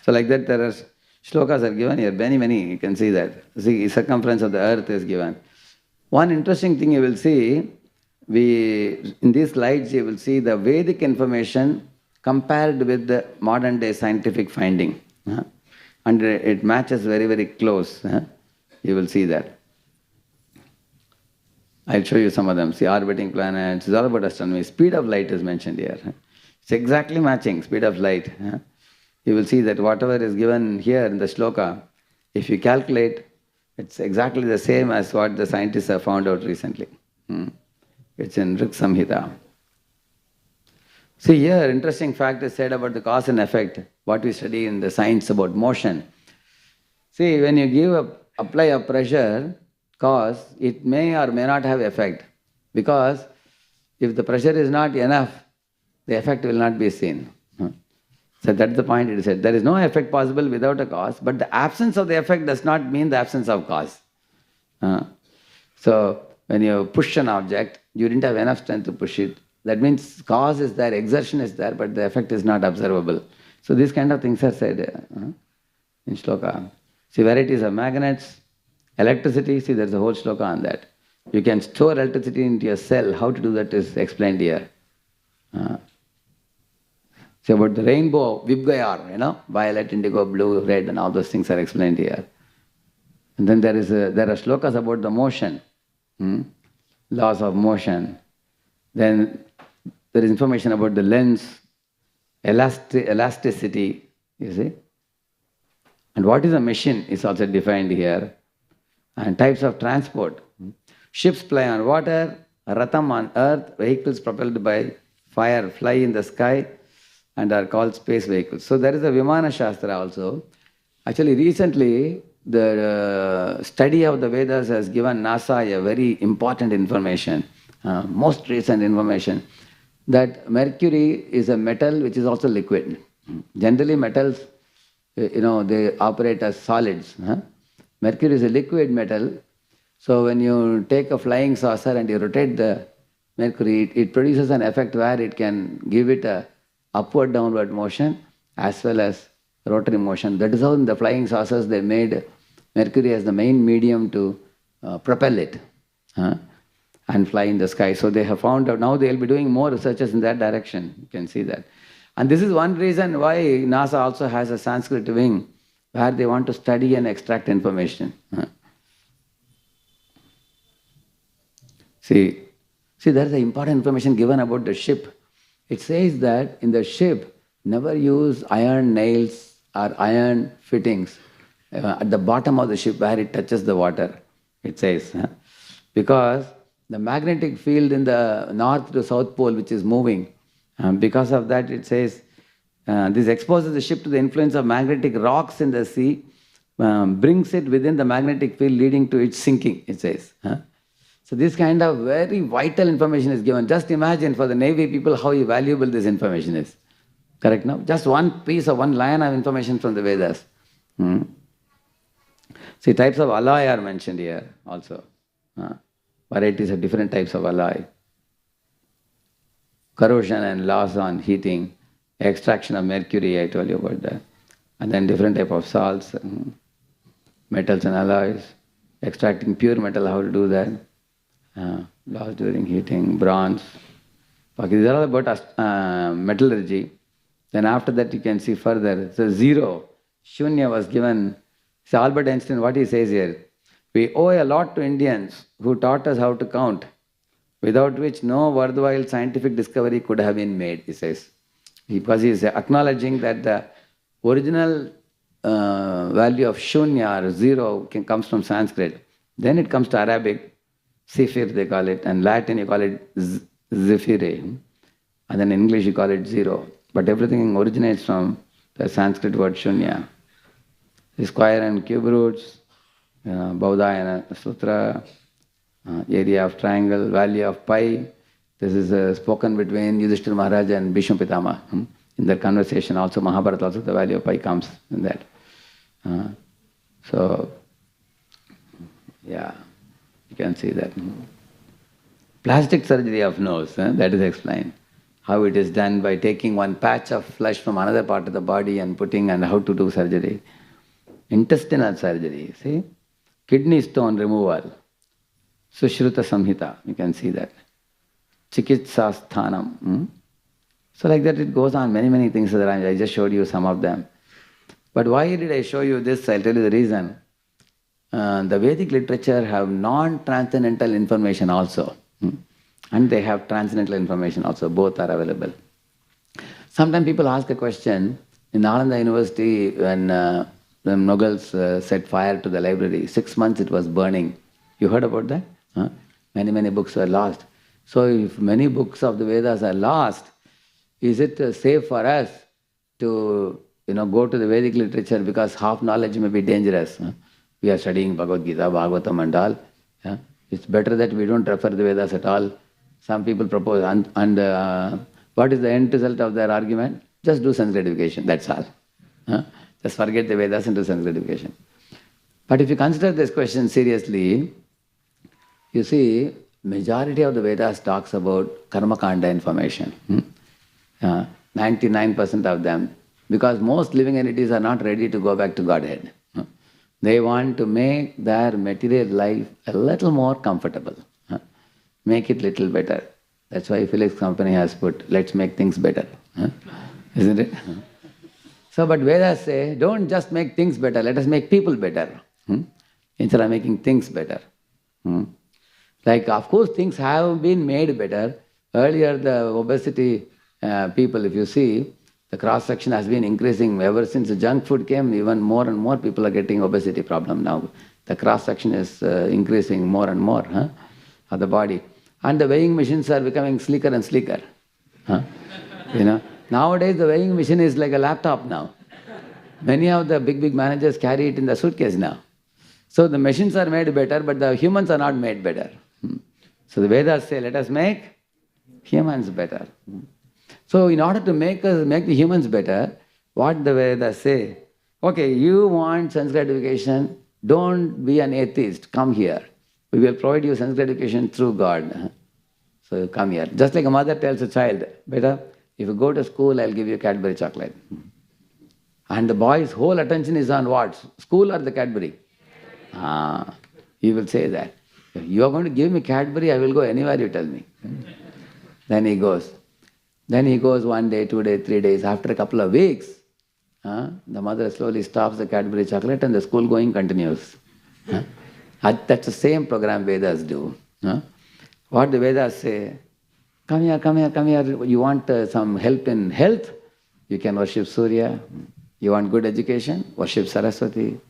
So like that there are shlokas are given here, many, you can see that. See, circumference of the earth is given. One interesting thing you will see, in these slides you will see the Vedic information compared with the modern day scientific finding. And it matches very, very close. You will see that. I'll show you some of them. See, orbiting planets, it's all about astronomy. Speed of light is mentioned here. It's exactly matching, speed of light. You will see that whatever is given here in the shloka, if you calculate, it's exactly the same as what the scientists have found out recently. It's in Rik Samhita. See here, interesting fact is said about the cause and effect, what we study in the science about motion. See, when you apply a pressure, cause, it may or may not have effect. Because if the pressure is not enough, the effect will not be seen. So that's the point it is said. There is no effect possible without a cause, but the absence of the effect does not mean the absence of cause. So when you push an object, you didn't have enough strength to push it. That means cause is there, exertion is there, but the effect is not observable. So these kind of things are said in shloka. See, varieties of magnets, electricity, see there's a whole shloka on that. You can store electricity into your cell. How to do that is explained here. See about the rainbow, Vibgayar, violet, indigo, blue, red, and all those things are explained here. And then there are shlokas about the motion, laws of motion. Then there is information about the lens, elasticity, you see. And what is a machine is also defined here. And types of transport. Ships fly on water, ratham on earth, vehicles propelled by fire fly in the sky and are called space vehicles. So there is a Vimana Shastra also. Actually recently, the study of the Vedas has given NASA a very important information, most recent information, that mercury is a metal which is also liquid. Generally metals, they operate as solids. Mercury is a liquid metal, so when you take a flying saucer and you rotate the mercury, it produces an effect where it can give it a upward downward motion as well as rotary motion. That is how in the flying saucers they made mercury as the main medium to propel it and fly in the sky. So they have found out, now they will be doing more researches in that direction, you can see that. And this is one reason why NASA also has a Sanskrit wing where they want to study and extract information. See, there is important information given about the ship. It says that in the ship, never use iron nails or iron fittings at the bottom of the ship where it touches the water, it says. Because the magnetic field in the north to south pole which is moving, because of that it says, this exposes the ship to the influence of magnetic rocks in the sea, brings it within the magnetic field leading to its sinking, it says. So this kind of very vital information is given. Just imagine for the Navy people how valuable this information is. Correct now? Just one piece of one line of information from the Vedas. See, types of alloy are mentioned here also. Varieties of different types of alloy. Corrosion and loss on heating. Extraction of mercury, I told you about that. And then different type of salts, metals and alloys. Extracting pure metal, how to do that. Loss during heating, bronze. Okay, these are all about metallurgy. Then after that you can see further. So zero, shunya was given. So Albert Einstein, what he says here, we owe a lot to Indians who taught us how to count, without which no worthwhile scientific discovery could have been made, he says. Because he is acknowledging that the original value of shunya or zero comes from Sanskrit. Then it comes to Arabic, sifir they call it, and Latin you call it zifire. And then in English you call it zero. But everything originates from the Sanskrit word shunya. The square and cube roots, Baudhayana Sutra, area of triangle, value of pi. This is spoken between Yudhishthira Maharaja and Bhishma Pitama. In their conversation also, Mahabharata also, the value of pi comes in that. So, yeah, you can see that. Plastic surgery of nose, that is explained. How it is done by taking one patch of flesh from another part of the body and putting, and how to do surgery. Intestinal surgery, see? Kidney stone removal. Sushruta Samhita, you can see that. Chikitsa Sthanam. So like that it goes on, many things. I just showed you some of them. But why did I show you this? I'll tell you the reason. The Vedic literature have non-transcendental information also. And they have transcendental information also. Both are available. Sometimes people ask a question. In Nalanda University, when the Mughals set fire to the library, 6 months it was burning. You heard about that? Many books were lost. So if many books of the Vedas are lost, is it safe for us to go to the Vedic literature, because half knowledge may be dangerous? We are studying Bhagavad Gita, Bhagavatam and all. It's better that we don't refer the Vedas at all. Some people propose, and what is the end result of their argument? Just do sense gratification, that's all. Just forget the Vedas and do sense gratification. But if you consider this question seriously, you see, majority of the Vedas talks about karma kanda information. 99% of them, because most living entities are not ready to go back to Godhead. They want to make their material life a little more comfortable. Make it little better. That's why Felix Company has put, let's make things better. Isn't it? So, but Vedas say, don't just make things better, let us make people better. Instead of making things better. Like, of course, things have been made better. Earlier, the obesity people, if you see, the cross-section has been increasing ever since the junk food came. Even more and more people are getting obesity problem now. The cross-section is increasing more and more of the body. And the weighing machines are becoming sleeker and sleeker. Nowadays the weighing machine is like a laptop now. Many of the big managers carry it in the suitcase now. So the machines are made better, but the humans are not made better. So the Vedas say, let us make humans better. So in order to make the humans better, what the Vedas say? Okay, you want sense gratification, don't be an atheist, come here. We will provide you sense gratification through God. So come here. Just like a mother tells a child, beta, if you go to school, I'll give you Cadbury chocolate. And the boy's whole attention is on what? School or the Cadbury? He will say that. If you are going to give me Cadbury, I will go anywhere you tell me. Then he goes. Then he goes 1 day, 2 days, 3 days. After a couple of weeks, the mother slowly stops the Cadbury chocolate and the school going continues. That's the same program Vedas do. What the Vedas say, come here. You want some help in health? You can worship Surya. You want good education? Worship Saraswati.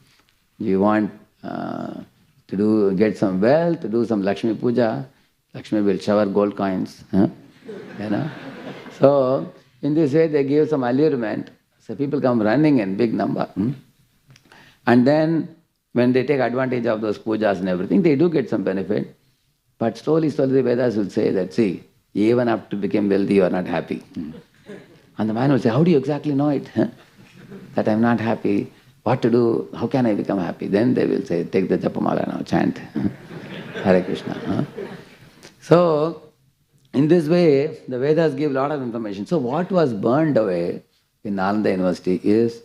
You want to get some wealth, to do some Lakshmi Puja? Lakshmi will shower gold coins. So, in this way they give some allurement. So people come running in big number. And then, when they take advantage of those pujas and everything, they do get some benefit. But slowly the Vedas will say that, see, even after you become wealthy, you are not happy. And the man will say, how do you exactly know it? That I am not happy. What to do? How can I become happy? Then they will say, take the Japamala now, chant. Hare Krishna. So, in this way, the Vedas give a lot of information. So what was burned away in Nalanda University is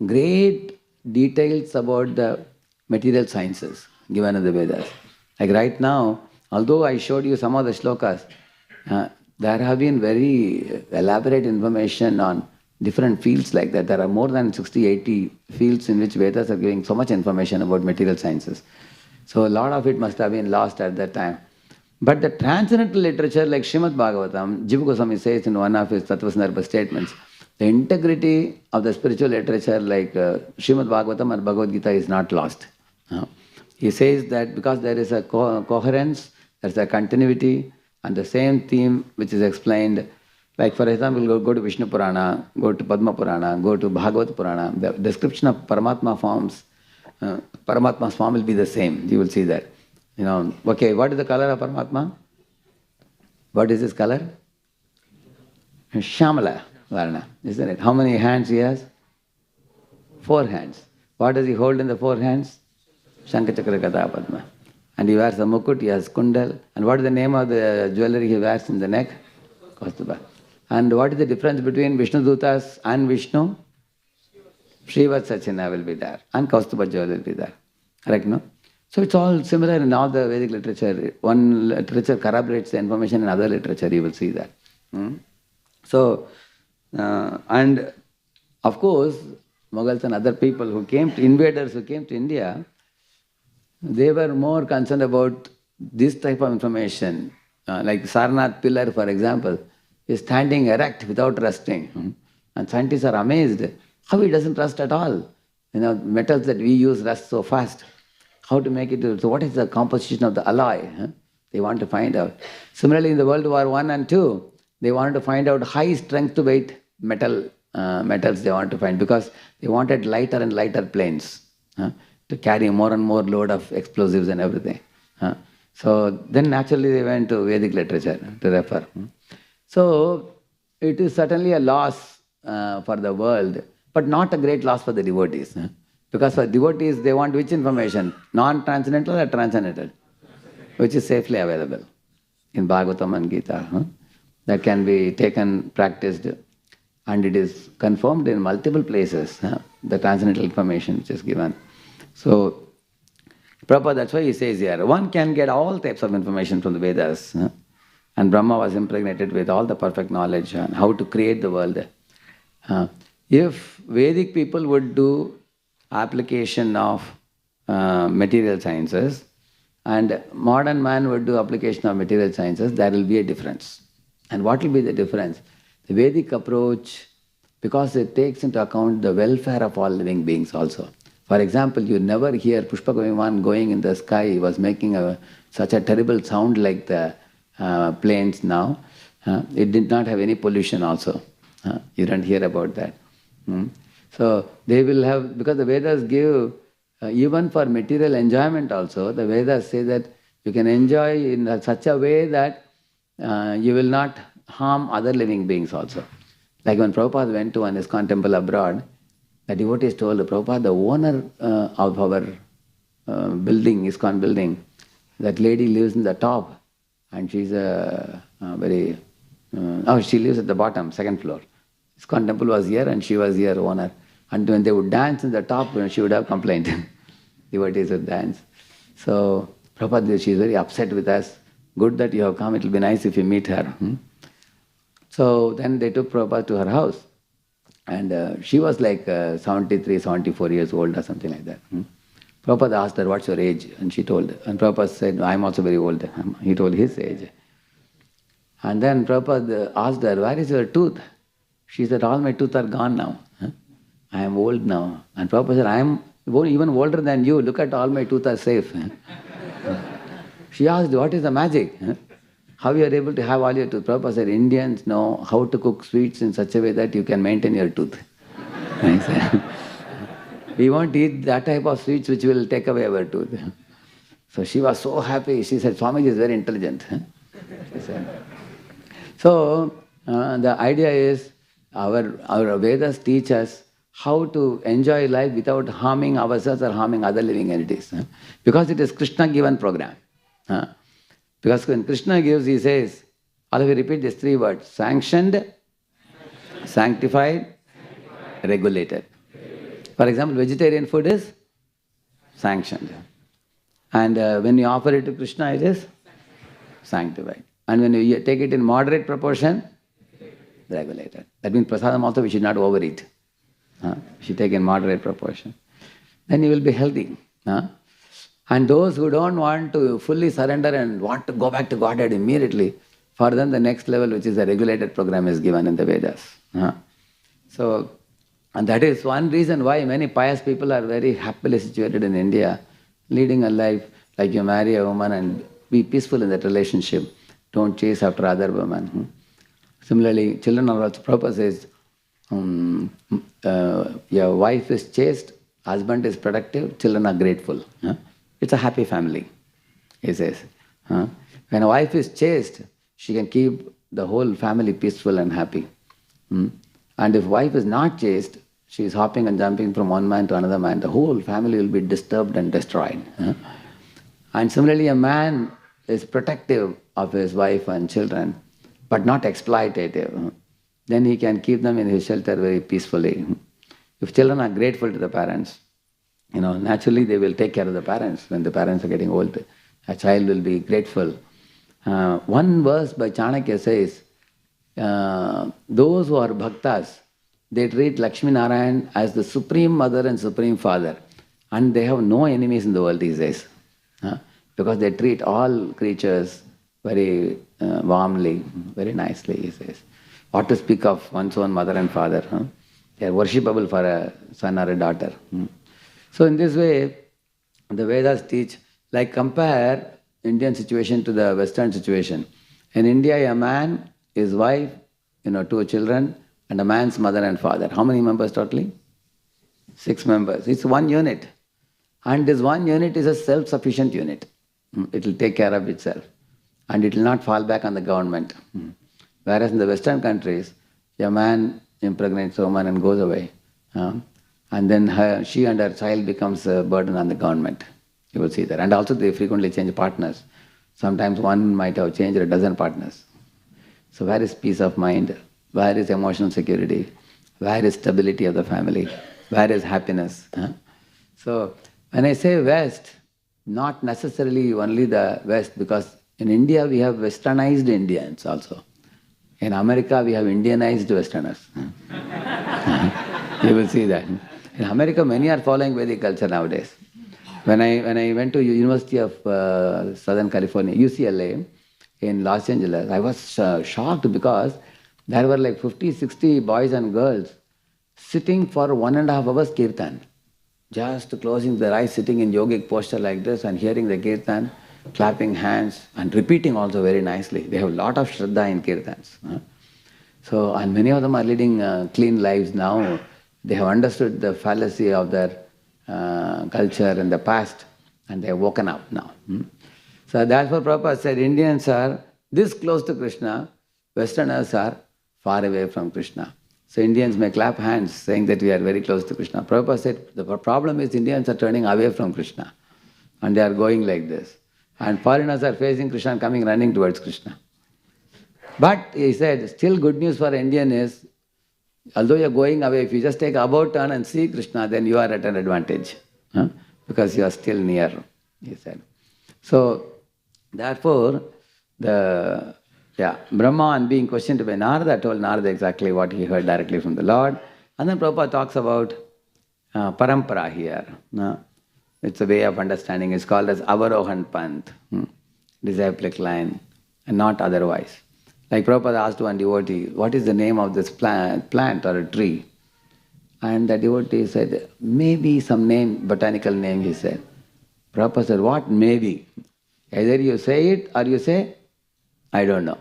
great details about the material sciences given in the Vedas. Like right now, although I showed you some of the shlokas, there have been very elaborate information on different fields like that. There are more than 60, 80 fields in which Vedas are giving so much information about material sciences. So a lot of it must have been lost at that time. But the transcendental literature like Srimad Bhagavatam, Jiva Goswami says in one of his Tattvasandarbha statements, the integrity of the spiritual literature like Srimad Bhagavatam and Bhagavad Gita is not lost. He says that because there is a coherence, there is a continuity, and the same theme which is explained, like for example, go to Vishnu Purana, go to Padma Purana, go to Bhagavad Purana, the description of Paramatma forms, Paramatma's form will be the same. You will see that. Okay, what is the color of Paramatma? What is his color? Shamala Varna, isn't it? How many hands he has? 4 hands. What does he hold in the 4 hands? Shankha Chakra Gada Padma. And he wears a mukut, he has kundal. And what is the name of the jewelry he wears in the neck? Kaustuba. And what is the difference between Vishnu Dutas and Vishnu? Srivatsa China will be there. And Kaustuba jewel will be there. Correct, no? So it's all similar in all the Vedic literature. One literature corroborates the information in other literature, you will see that. So, and of course, Mughals and other people who came to, invaders who came to India, they were more concerned about this type of information. Like Sarnath pillar, for example, is standing erect without rusting. And scientists are amazed how it doesn't rust at all. You know, metals that we use rust so fast. How to make it, so what is the composition of the alloy? They want to find out. Similarly, in the World War I and II, they wanted to find out high strength to weight metals they want to find, because they wanted lighter and lighter planes to carry more and more load of explosives and everything. So then naturally they went to Vedic literature to refer. So it is certainly a loss for the world, but not a great loss for the devotees. Because for devotees, they want which information? Non-transcendental or transcendental? Which is safely available in Bhagavatam and Gita. That can be taken, practiced, and it is confirmed in multiple places, the transcendental information which is given. So, Prabhupada, that's why he says here, one can get all types of information from the Vedas. And Brahma was impregnated with all the perfect knowledge on how to create the world. If Vedic people would do application of material sciences and modern man would do application of material sciences, there will be a difference. And what will be the difference? The Vedic approach, because it takes into account the welfare of all living beings also. For example, you never hear Pushpaka Viman going in the sky was making such a terrible sound like the planes now. It did not have any pollution also. You don't hear about that. So they will have, because the Vedas give, even for material enjoyment also, the Vedas say that you can enjoy in such a way that you will not harm other living beings also. Like when Prabhupada went to an ISKCON temple abroad, the devotees told Prabhupada, the owner of our building, ISKCON building, that lady lives in the top and she's she lives at the bottom, second floor. ISKCON temple was here and she was here owner. And when they would dance in the top, she would have complained. Devotees would dance. So Prabhupada, she is very upset with us. Good that you have come, it will be nice if you meet her. So then they took Prabhupada to her house. And she was like 73, 74 years old or something like that. Prabhupada asked her, what's your age? And she told. And Prabhupada said, I'm also very old. He told his age. And then Prabhupada asked her, where is your tooth? She said, all my teeth are gone now. I am old now. And Prabhupada said, I am even older than you. Look at all my teeth are safe. She asked, what is the magic? How you are able to have all your tooth? Prabhupada said, Indians know how to cook sweets in such a way that you can maintain your tooth. We won't eat that type of sweets which will take away our tooth. So she was so happy. She said, Swamiji is very intelligent. She said. So the idea is, our Vedas teach us how to enjoy life without harming ourselves or harming other living entities. Because it is Krishna given program. Because when Krishna gives, he says, all of you repeat these three words: sanctioned, sanctified, regulated. For example, vegetarian food is sanctioned. And when you offer it to Krishna, it is sanctified. And when you take it in moderate proportion, regulated. That means prasadam also we should not overeat. We should take in moderate proportion. Then you will be healthy. And those who don't want to fully surrender and want to go back to Godhead immediately, for them the next level, which is a regulated program, is given in the Vedas. So, and that is one reason why many pious people are very happily situated in India, leading a life like you marry a woman and be peaceful in that relationship. Don't chase after other women. Similarly, children are also, Prabhupada says, your wife is chaste, husband is productive, children are grateful. It's a happy family, he says. When a wife is chaste, she can keep the whole family peaceful and happy. And if wife is not chaste, she is hopping and jumping from one man to another man, the whole family will be disturbed and destroyed. And similarly, a man is protective of his wife and children, but not exploitative. Then he can keep them in his shelter very peacefully. If children are grateful to the parents, naturally they will take care of the parents. When the parents are getting old, a child will be grateful. One verse by Chanakya says, those who are bhaktas, they treat Lakshmi Narayan as the supreme mother and supreme father. And they have no enemies in the world these days. Because they treat all creatures very warmly, very nicely, he says. What to speak of one's own mother and father? They are worshipable for a son or a daughter. So in this way, the Vedas teach, like compare Indian situation to the Western situation. In India, a man, his wife, two children, and a man's mother and father. How many members totally? 6 members. It's one unit. And this one unit is a self-sufficient unit. It will take care of itself. And it will not fall back on the government. Whereas in the Western countries, a man impregnates a woman and goes away. And then she and her child becomes a burden on the government. You will see that. And also they frequently change partners. Sometimes one might have changed a dozen partners. So where is peace of mind? Where is emotional security? Where is stability of the family? Where is happiness? So when I say West, not necessarily only the West, because in India we have westernized Indians also. In America we have Indianized Westerners. You will see that. In America many are following Vedic culture nowadays. When I went to University of Southern California, UCLA, in Los Angeles, I was shocked because there were like 50, 60 boys and girls sitting for 1.5 hours kirtan. Just closing their eyes, sitting in yogic posture like this and hearing the kirtan, clapping hands and repeating also very nicely. They have a lot of shraddha in kirtans. So, and many of them are leading clean lives now. They have understood the fallacy of their culture in the past and they have woken up now. So that's what Prabhupada said, Indians are this close to Krishna, Westerners are far away from Krishna. So Indians may clap hands saying that we are very close to Krishna. Prabhupada said the problem is Indians are turning away from Krishna and they are going like this. And foreigners are facing Krishna and coming running towards Krishna. But he said, still good news for Indian is, although you are going away, if you just take about turn and see Krishna, then you are at an advantage. Because you are still near, he said. So, therefore, Brahman being questioned by Narada told Narada exactly what he heard directly from the Lord. And then Prabhupada talks about parampara here. It's a way of understanding. It's called as Avarohan Panth, disciplic line, and not otherwise. Like Prabhupada asked one devotee, what is the name of this plant or a tree? And the devotee said, maybe some name, botanical name, he said. Prabhupada said, what maybe? Either you say it or you say, I don't know.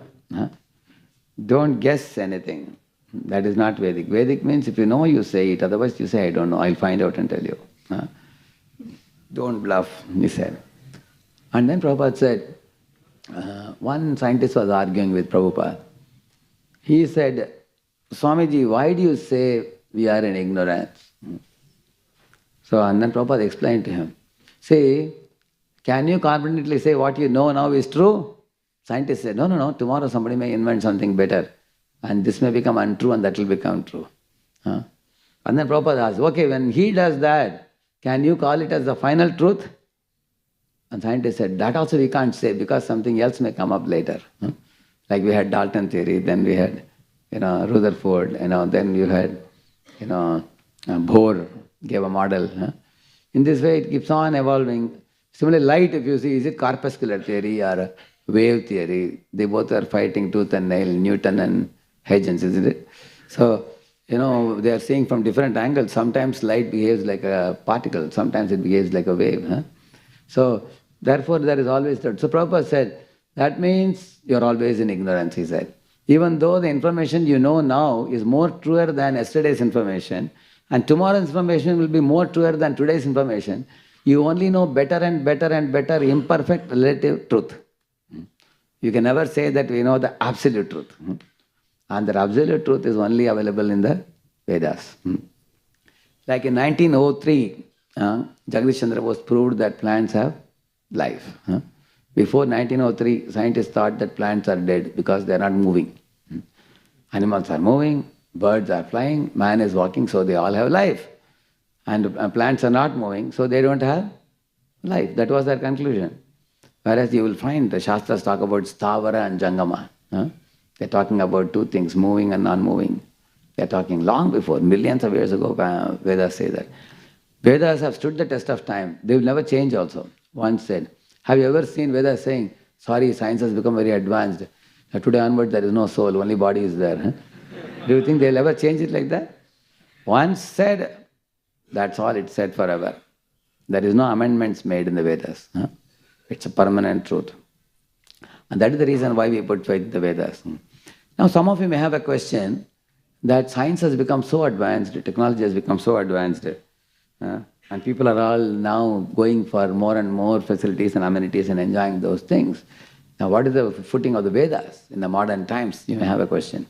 Don't guess anything. That is not Vedic. Vedic means if you know, you say it. Otherwise you say, I don't know. I'll find out and tell you. Don't bluff, he said. And then Prabhupada said, one scientist was arguing with Prabhupada. He said, Swamiji, why do you say we are in ignorance? So, and then Prabhupada explained to him, see, can you confidently say what you know now is true? Scientists said, no, tomorrow somebody may invent something better and this may become untrue and that will become true. And then Prabhupada asked, okay, when he does that, can you call it as the final truth? And scientists said, that also we can't say because something else may come up later. Like we had Dalton theory, then we had, Rutherford, then you had, Bohr gave a model. In this way, it keeps on evolving. Similarly, light, if you see, is it corpuscular theory or wave theory? They both are fighting tooth and nail, Newton and Huygens, isn't it? So, they are seeing from different angles. Sometimes light behaves like a particle, sometimes it behaves like a wave. So, therefore, there is always that. So, Prabhupada said, that means you are always in ignorance, he said. Even though the information you know now is more truer than yesterday's information, and tomorrow's information will be more truer than today's information, you only know better and better and better imperfect relative truth. You can never say that we know the absolute truth. And the absolute truth is only available in the Vedas. Like in 1903, Jagdish Chandra Bose proved that plants have life. Before 1903, scientists thought that plants are dead because they are not moving. Animals are moving, birds are flying, man is walking, so they all have life. And plants are not moving, so they don't have life. That was their conclusion. Whereas you will find the Shastras talk about Stavara and Jangama. They're talking about two things, moving and non-moving. They're talking long before, millions of years ago, Vedas say that. Vedas have stood the test of time. They will never change also. One said, have you ever seen Vedas saying, sorry, science has become very advanced. Today onward there is no soul, only body is there. Do you think they'll ever change it like that? Once said, that's all it said forever. There is no amendments made in the Vedas. It's a permanent truth. And that is the reason why we put faith in the Vedas. Now some of you may have a question that science has become so advanced, technology has become so advanced, and people are all now going for more and more facilities and amenities and enjoying those things. Now what is the footing of the Vedas in the modern times? You may have a question.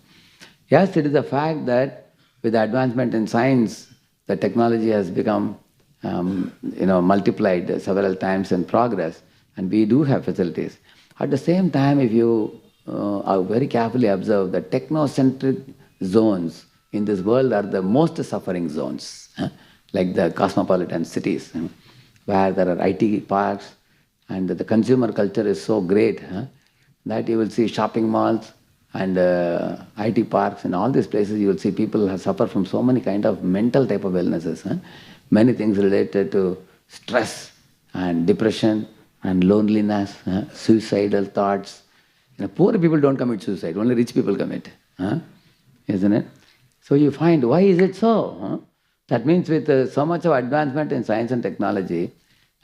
Yes, it is the fact that with the advancement in science, the technology has become multiplied several times in progress, and we do have facilities. At the same time, if you very carefully observe, the technocentric zones in this world are the most suffering zones, like the cosmopolitan cities, where there are IT parks, and the consumer culture is so great that you will see shopping malls and IT parks and all these places. You will see people suffer from so many kind of mental type of illnesses. Many things related to stress and depression and loneliness, suicidal thoughts. Poor people don't commit suicide, only rich people commit. Isn't it? So you find, why is it so? That means with so much of advancement in science and technology,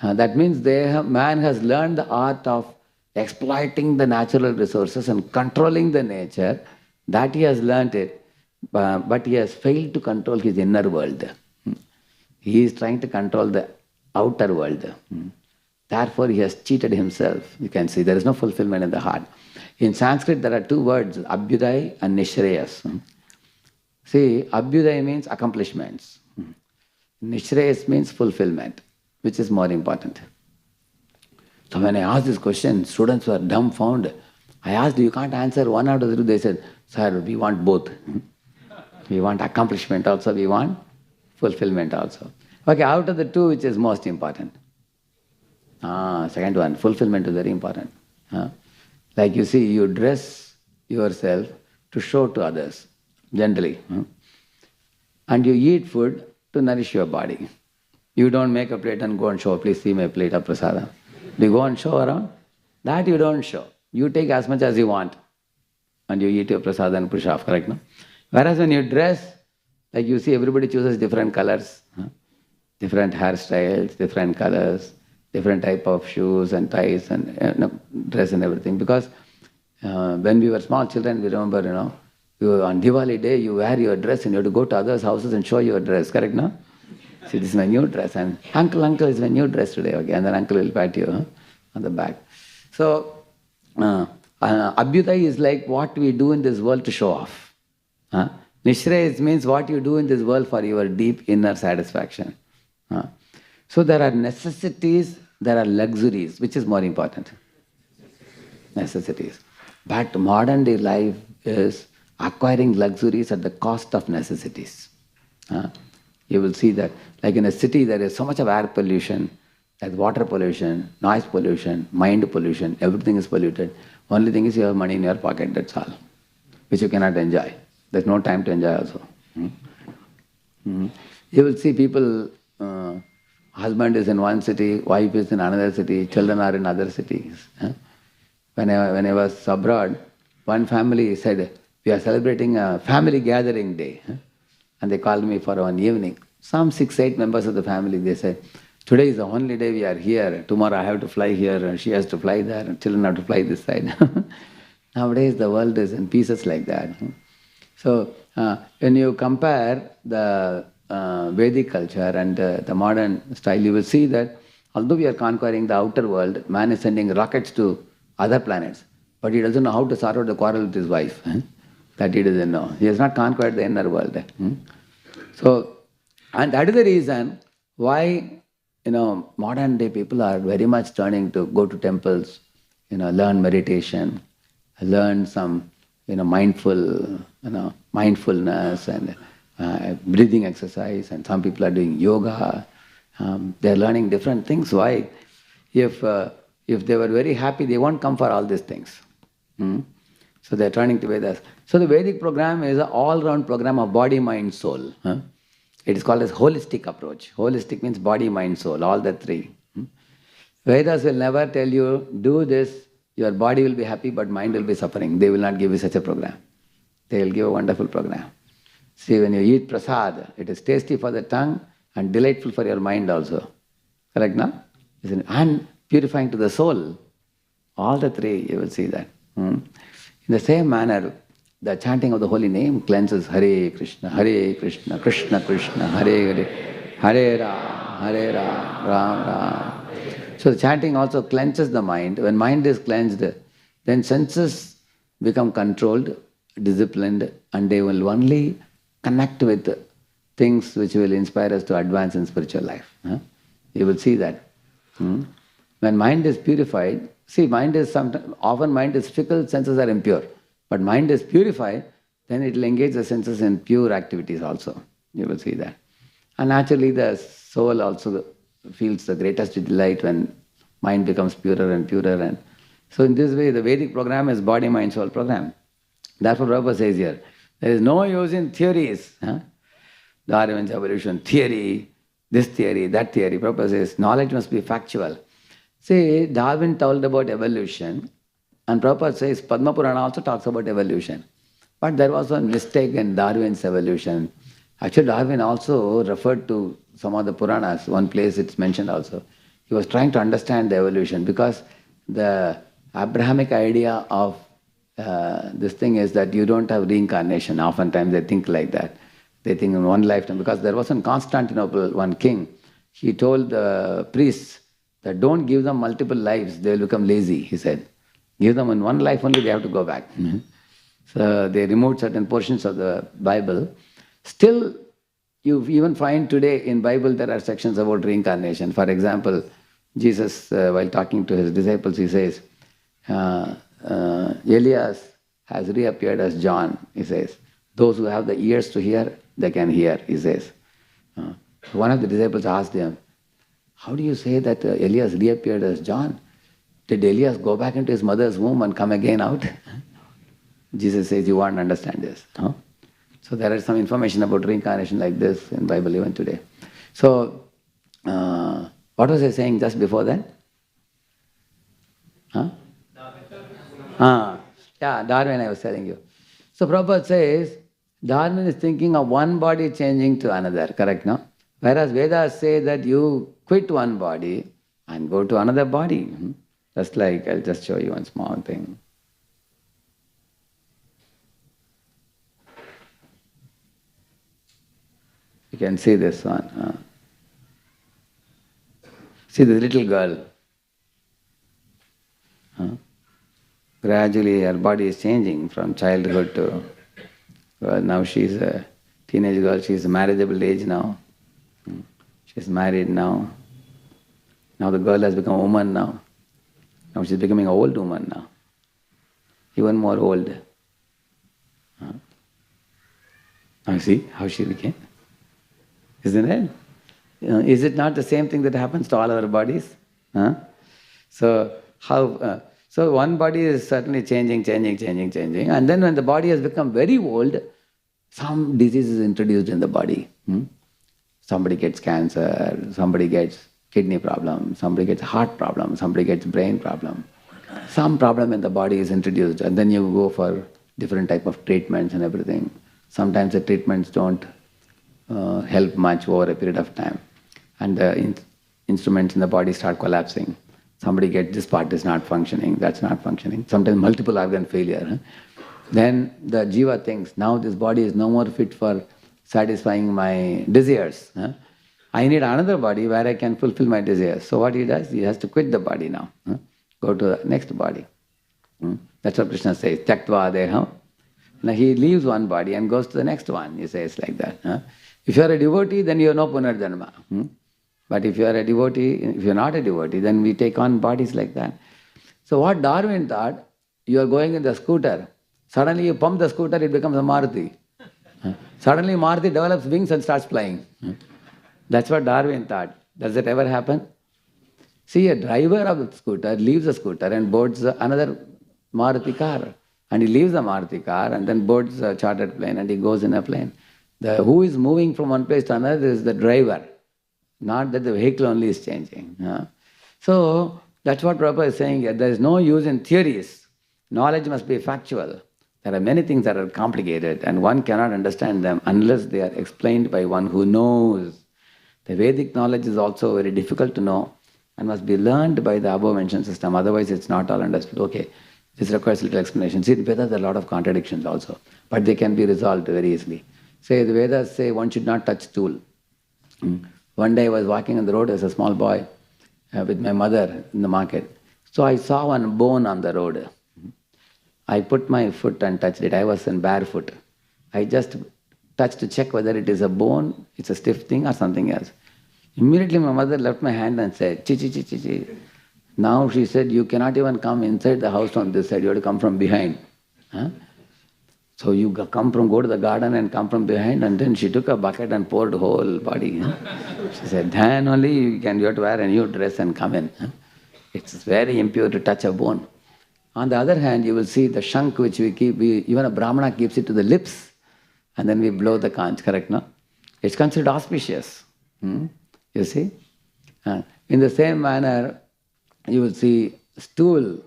that means man has learned the art of exploiting the natural resources and controlling the nature. That he has learned it, but he has failed to control his inner world. He is trying to control the outer world. Therefore, he has cheated himself. You can see there is no fulfillment in the heart. In Sanskrit, there are two words, Abhyuday and Nishreyas. See, Abhyuday means accomplishments. Nishreyas means fulfillment. Which is more important? So when I asked this question, students were dumbfounded. I asked, you can't answer one out of the two. They said, sir, we want both. We want accomplishment also, we want fulfillment also. Okay, out of the two, which is most important? Second one, fulfillment is very important. Like you see, you dress yourself to show to others, generally. And you eat food to nourish your body. You don't make a plate and go and show, please see my plate of prasada. Do you go and show around? That you don't show. You take as much as you want and you eat your prasada and push off, correct? No? Whereas when you dress, like you see, everybody chooses different colors, different hairstyles, different colors, different type of shoes and ties and dress and everything. Because when we were small children, we remember, on Diwali day, you wear your dress and you have to go to others' houses and show your dress, correct, no? See, this is my new dress, and uncle is my new dress today, okay, and then uncle will pat you on the back. So, Abhyuday is like what we do in this world to show off. Nishrey means what you do in this world for your deep inner satisfaction. So there are necessities, there are luxuries. Which is more important? Necessities. But modern day life is acquiring luxuries at the cost of necessities. You will see that, like in a city, there is so much of air pollution, there's water pollution, noise pollution, mind pollution, everything is polluted. Only thing is you have money in your pocket, that's all, which you cannot enjoy. There's no time to enjoy also. You will see people, husband is in one city, wife is in another city, children are in other cities. When I was abroad, one family said, we are celebrating a family gathering day. And they called me for one evening. Some 6-8 members of the family, they said, today is the only day we are here. Tomorrow I have to fly here, and she has to fly there, and children have to fly this side. Nowadays the world is in pieces like that. So when you compare the Vedic culture and the modern style, you will see that although we are conquering the outer world, man is sending rockets to other planets, but he doesn't know how to sort out the quarrel with his wife. That he doesn't know. He has not conquered the inner world. So, and that is the reason why modern day people are very much turning to go to temples, learn meditation, learn some, mindfulness and breathing exercise, and some people are doing yoga. They're learning different things. Why? If they were very happy, they won't come for all these things. Hmm? So they're turning to Vedas. So the Vedic program is an all-round program of body, mind, soul. Huh? It is called as holistic approach. Holistic means body, mind, soul, all the three. Vedas will never tell you, do this, your body will be happy, but mind will be suffering. They will not give you such a program. They will give a wonderful program. See, when you eat prasad, it is tasty for the tongue and delightful for your mind also. Correct, no? Isn't it? And purifying to the soul. All the three, you will see that. In the same manner, the chanting of the holy name cleanses Hare Krishna, Krishna Krishna, Hare Hare, Hare Ram, Ram Ram. So the chanting also cleanses the mind. When mind is cleansed, then senses become controlled, disciplined, and they will only connect with things which will inspire us to advance in spiritual life. You will see that. When mind is purified, see, often mind is fickle, senses are impure. But mind is purified, then it will engage the senses in pure activities also. You will see that. And naturally the soul also feels the greatest delight when mind becomes purer and purer. And so in this way, the Vedic program is body, mind, soul program. Therefore Prabhupada says here, there is no use in theories. Darwin's evolution theory, this theory, that theory. Prabhupada says knowledge must be factual. See, Darwin told about evolution, and Prabhupada says Padma Purana also talks about evolution. But there was one mistake in Darwin's evolution. Actually, Darwin also referred to some of the Puranas. One place it's mentioned also. He was trying to understand the evolution, because the Abrahamic idea of this thing is that you don't have reincarnation. Oftentimes they think like that. They think in one lifetime. Because there was in Constantinople one king. He told the priests that don't give them multiple lives, they will become lazy, he said. Give them in one life only, they have to go back. So they removed certain portions of the Bible. Still, you even find today in Bible there are sections about reincarnation. For example, Jesus, while talking to his disciples, he says, Elias has reappeared as John, he says. Those who have the ears to hear, they can hear, he says. One of the disciples asked him, how do you say that Elias reappeared as John? Did Elias go back into his mother's womb and come again out? Jesus says, you won't understand this. So there is some information about reincarnation like this in Bible even today. So, what was I saying just before that? Yeah, Darwin I was telling you. So Prabhupada says, Darwin is thinking of one body changing to another, correct, no? Whereas Vedas say that you quit one body and go to another body. Just like, I'll just show you one small thing. You can see this one. See this little girl. Gradually her body is changing from childhood to, well, now she's a teenage girl, she's a marriageable age now. She's married now. Now the girl has become a woman now. Now she's becoming an old woman now. Even more old. Now see how she became? Isn't it? Is it not the same thing that happens to all our bodies? So one body is certainly changing. And then when the body has become very old, some disease is introduced in the body. Somebody gets cancer, somebody gets kidney problem, somebody gets heart problem, somebody gets brain problem. Some problem in the body is introduced, and then you go for different type of treatments and everything. Sometimes the treatments don't help much over a period of time, and the instruments in the body start collapsing. Somebody gets this part is not functioning, that's not functioning. Sometimes multiple organ failure. Then the jiva thinks, now this body is no more fit for satisfying my desires. I need another body where I can fulfill my desires. So what he does, he has to quit the body now. Go to the next body. That's what Krishna says, Tyaktva deham. Now he leaves one body and goes to the next one, he says like that. If you are a devotee, then you have no punarjanma. But if you are a devotee, if you're not a devotee, then we take on bodies like that. So what Darwin thought, you are going in the scooter, suddenly you pump the scooter, it becomes a Maruti. Suddenly Maruti develops wings and starts flying. That's what Darwin thought. Does that ever happen? See, a driver of the scooter leaves the scooter and boards another Maruti car. And he leaves the Maruti car and then boards a chartered plane and he goes in a plane. Who is moving from one place to another is the driver, not that the vehicle only is changing. So that's what Prabhupada is saying here. There is no use in theories. Knowledge must be factual. There are many things that are complicated and one cannot understand them unless they are explained by one who knows. The Vedic knowledge is also very difficult to know and must be learned by the above mentioned system. Otherwise it's not all understood. Okay, this requires little explanation. See, in Vedas there are a lot of contradictions also, but they can be resolved very easily. Say the Vedas say one should not touch stool. One day I was walking on the road as a small boy with my mother in the market. So I saw one bone on the road. I put my foot and touched it. I was in barefoot. I just touched to check whether it is a bone, it's a stiff thing or something else. Immediately my mother left my hand and said, chi chi chi chi chi. Now she said, you cannot even come inside the house from this side, you have to come from behind. So you go to the garden and come from behind, and then she took a bucket and poured whole body. She said, then only you have to wear a new dress and come in. It's very impure to touch a bone. On the other hand, you will see the shank which we keep, even a Brahmana keeps it to the lips, and then we blow the conch, correct, no? It's considered auspicious. You see? In the same manner, you will see stool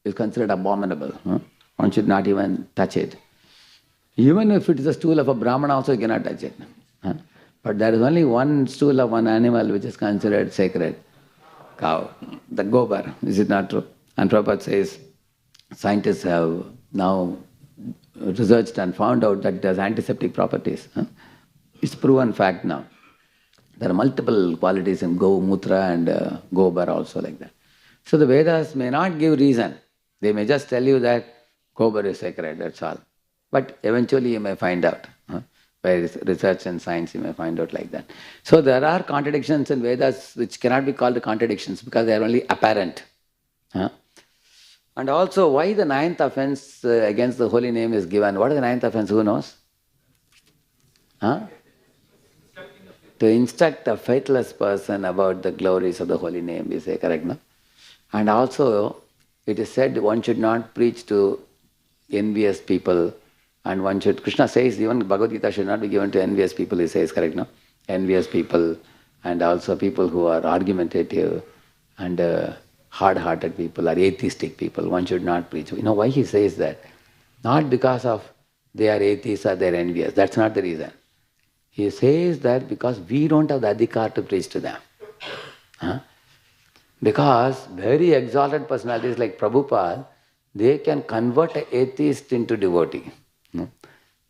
is considered abominable. One should not even touch it. Even if it is a stool of a Brahmana also, you cannot touch it. But there is only one stool of one animal which is considered sacred. Cow, the gobar. Is it not true? And Prabhupada says, scientists have now researched and found out that it has antiseptic properties. It's proven fact now. There are multiple qualities in go, mutra and gobar also like that. So the Vedas may not give reason. They may just tell you that gobar is sacred, that's all. But eventually you may find out. By research and science you may find out like that. So there are contradictions in Vedas which cannot be called contradictions because they are only apparent. And also why the ninth offense against the holy name is given. What is the ninth offense? Who knows? To instruct a faithless person about the glories of the holy name, you say, correct, no? And also it is said one should not preach to envious people. And one should, Krishna says, even Bhagavad Gita should not be given to envious people, he says, correct, no? Envious people and also people who are argumentative and hard-hearted people or atheistic people, one should not preach. You know why he says that? Not because of they are atheists or they are envious, that's not the reason. He says that because we don't have the adhikar to preach to them. Because very exalted personalities like Prabhupada, they can convert an atheist into devotee.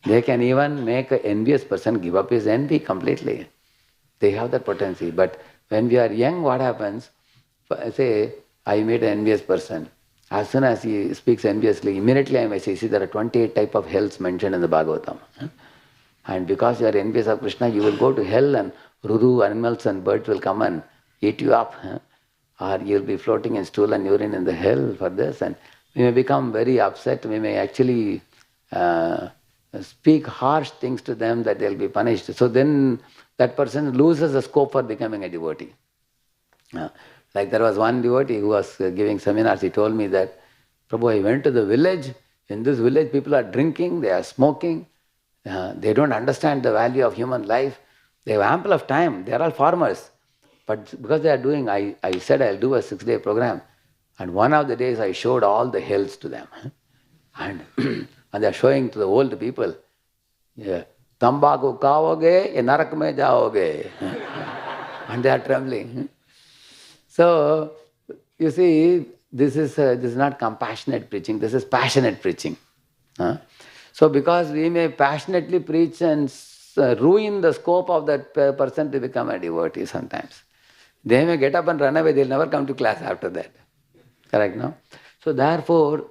They can even make an envious person give up his envy completely. They have that potency. But when we are young, what happens? Say, I meet an envious person. As soon as he speaks enviously, immediately I may say, see, there are 28 types of hells mentioned in the Bhagavatam. And because you are envious of Krishna, you will go to hell and ruru, animals and birds will come and eat you up. Or you will be floating in stool and urine in the hell for this. And we may become very upset. We may actually speak harsh things to them that they will be punished. So then that person loses the scope for becoming a devotee. Like there was one devotee who was giving seminars, he told me that, Prabhu, I went to the village, in this village people are drinking, they are smoking, they don't understand the value of human life, they have ample of time, they are all farmers. But because they are doing, I said I'll do a 6-day program. And one of the days I showed all the hells to them. And they are showing to the old people, Tambaku kaoge, narak mein jaoge. And they are trembling. So, you see, this is not compassionate preaching, this is passionate preaching. So because we may passionately preach and ruin the scope of that person to become a devotee sometimes. They may get up and run away, they'll never come to class after that. Correct, no? So therefore,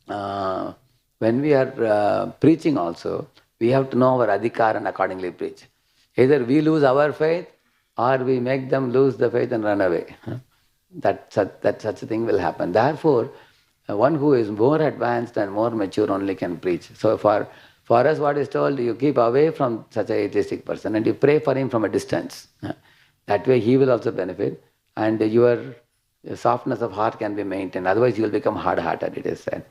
when we are preaching also, we have to know our adhikar and accordingly preach. Either we lose our faith or we make them lose the faith and run away. That such a thing will happen. Therefore, one who is more advanced and more mature only can preach. So for us, what is told, you keep away from such a atheistic person and you pray for him from a distance. That way he will also benefit, and your softness of heart can be maintained. Otherwise you will become hard-hearted, it is said.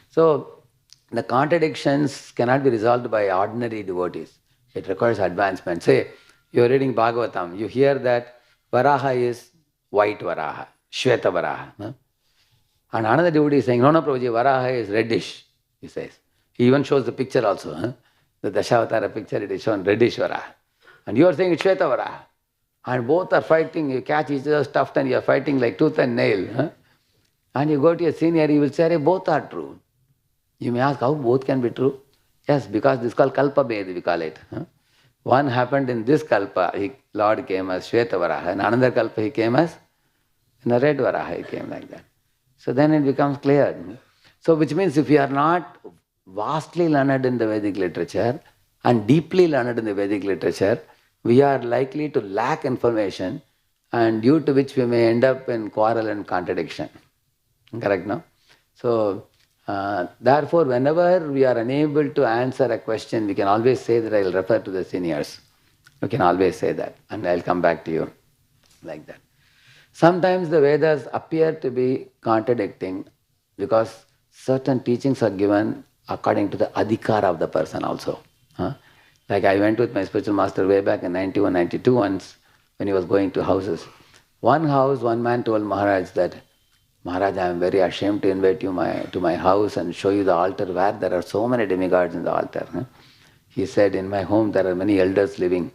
So the contradictions cannot be resolved by ordinary devotees. It requires advancement. Say, you are reading Bhagavatam, you hear that Varaha is white Varaha, Shweta Varaha. And another devotee is saying, no, Prabhuji, Varaha is reddish, he says. He even shows the picture also. The Dashavatara picture, it is shown reddish Varaha. And you are saying it's Shweta Varaha. And both are fighting, you catch each other's tuft and you are fighting like tooth and nail. And you go to your senior, he will say, both are true. You may ask, how both can be true? Yes, because this is called Kalpa Bhed, we call it. One happened in this Kalpa, Lord came as Shweta Varaha, and another Kalpa he came as in a red Varaha, he came like that. So then it becomes clear. So which means if you are not vastly learned in the Vedic literature and deeply learned in the Vedic literature, we are likely to lack information, and due to which we may end up in quarrel and contradiction. Correct, no? So therefore, whenever we are unable to answer a question, we can always say that I will refer to the seniors. We can always say that, and I will come back to you like that. Sometimes the Vedas appear to be contradicting because certain teachings are given according to the adhikar of the person also. Like I went with my spiritual master way back in 91, 92 once when he was going to houses. One house, one man told Maharaj that, Maharaj, I am very ashamed to invite you to my house and show you the altar where there are so many demigods in the altar. He said, in my home there are many elders living.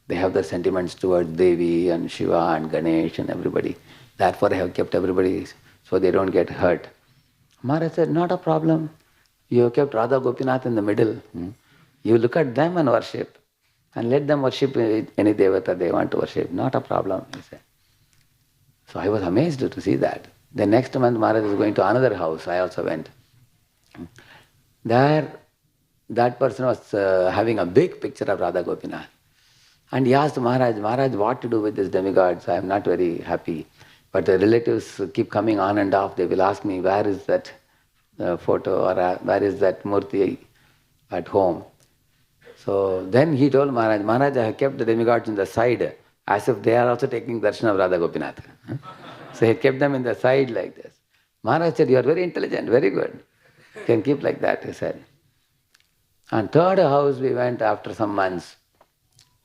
They have the sentiments towards Devi and Shiva and Ganesh and everybody. Therefore I have kept everybody so they don't get hurt. Maharaj said, not a problem. You have kept Radha Gopinath in the middle. You look at them and worship. And let them worship any devata they want to worship. Not a problem, he said. So I was amazed to see that. The next month Maharaj was going to another house. I also went. There, that person was having a big picture of Radha Gopinath. And he asked Maharaj, what to do with these demigods? I am not very happy. But the relatives keep coming on and off. They will ask me, where is that photo or where is that murti at home? So then he told Maharaj, I have kept the demigods in the side as if they are also taking darshan of Radha Gopinath. So he kept them in the side like this. Maharaj said, you are very intelligent, very good. You can keep like that, he said. And third house we went after some months.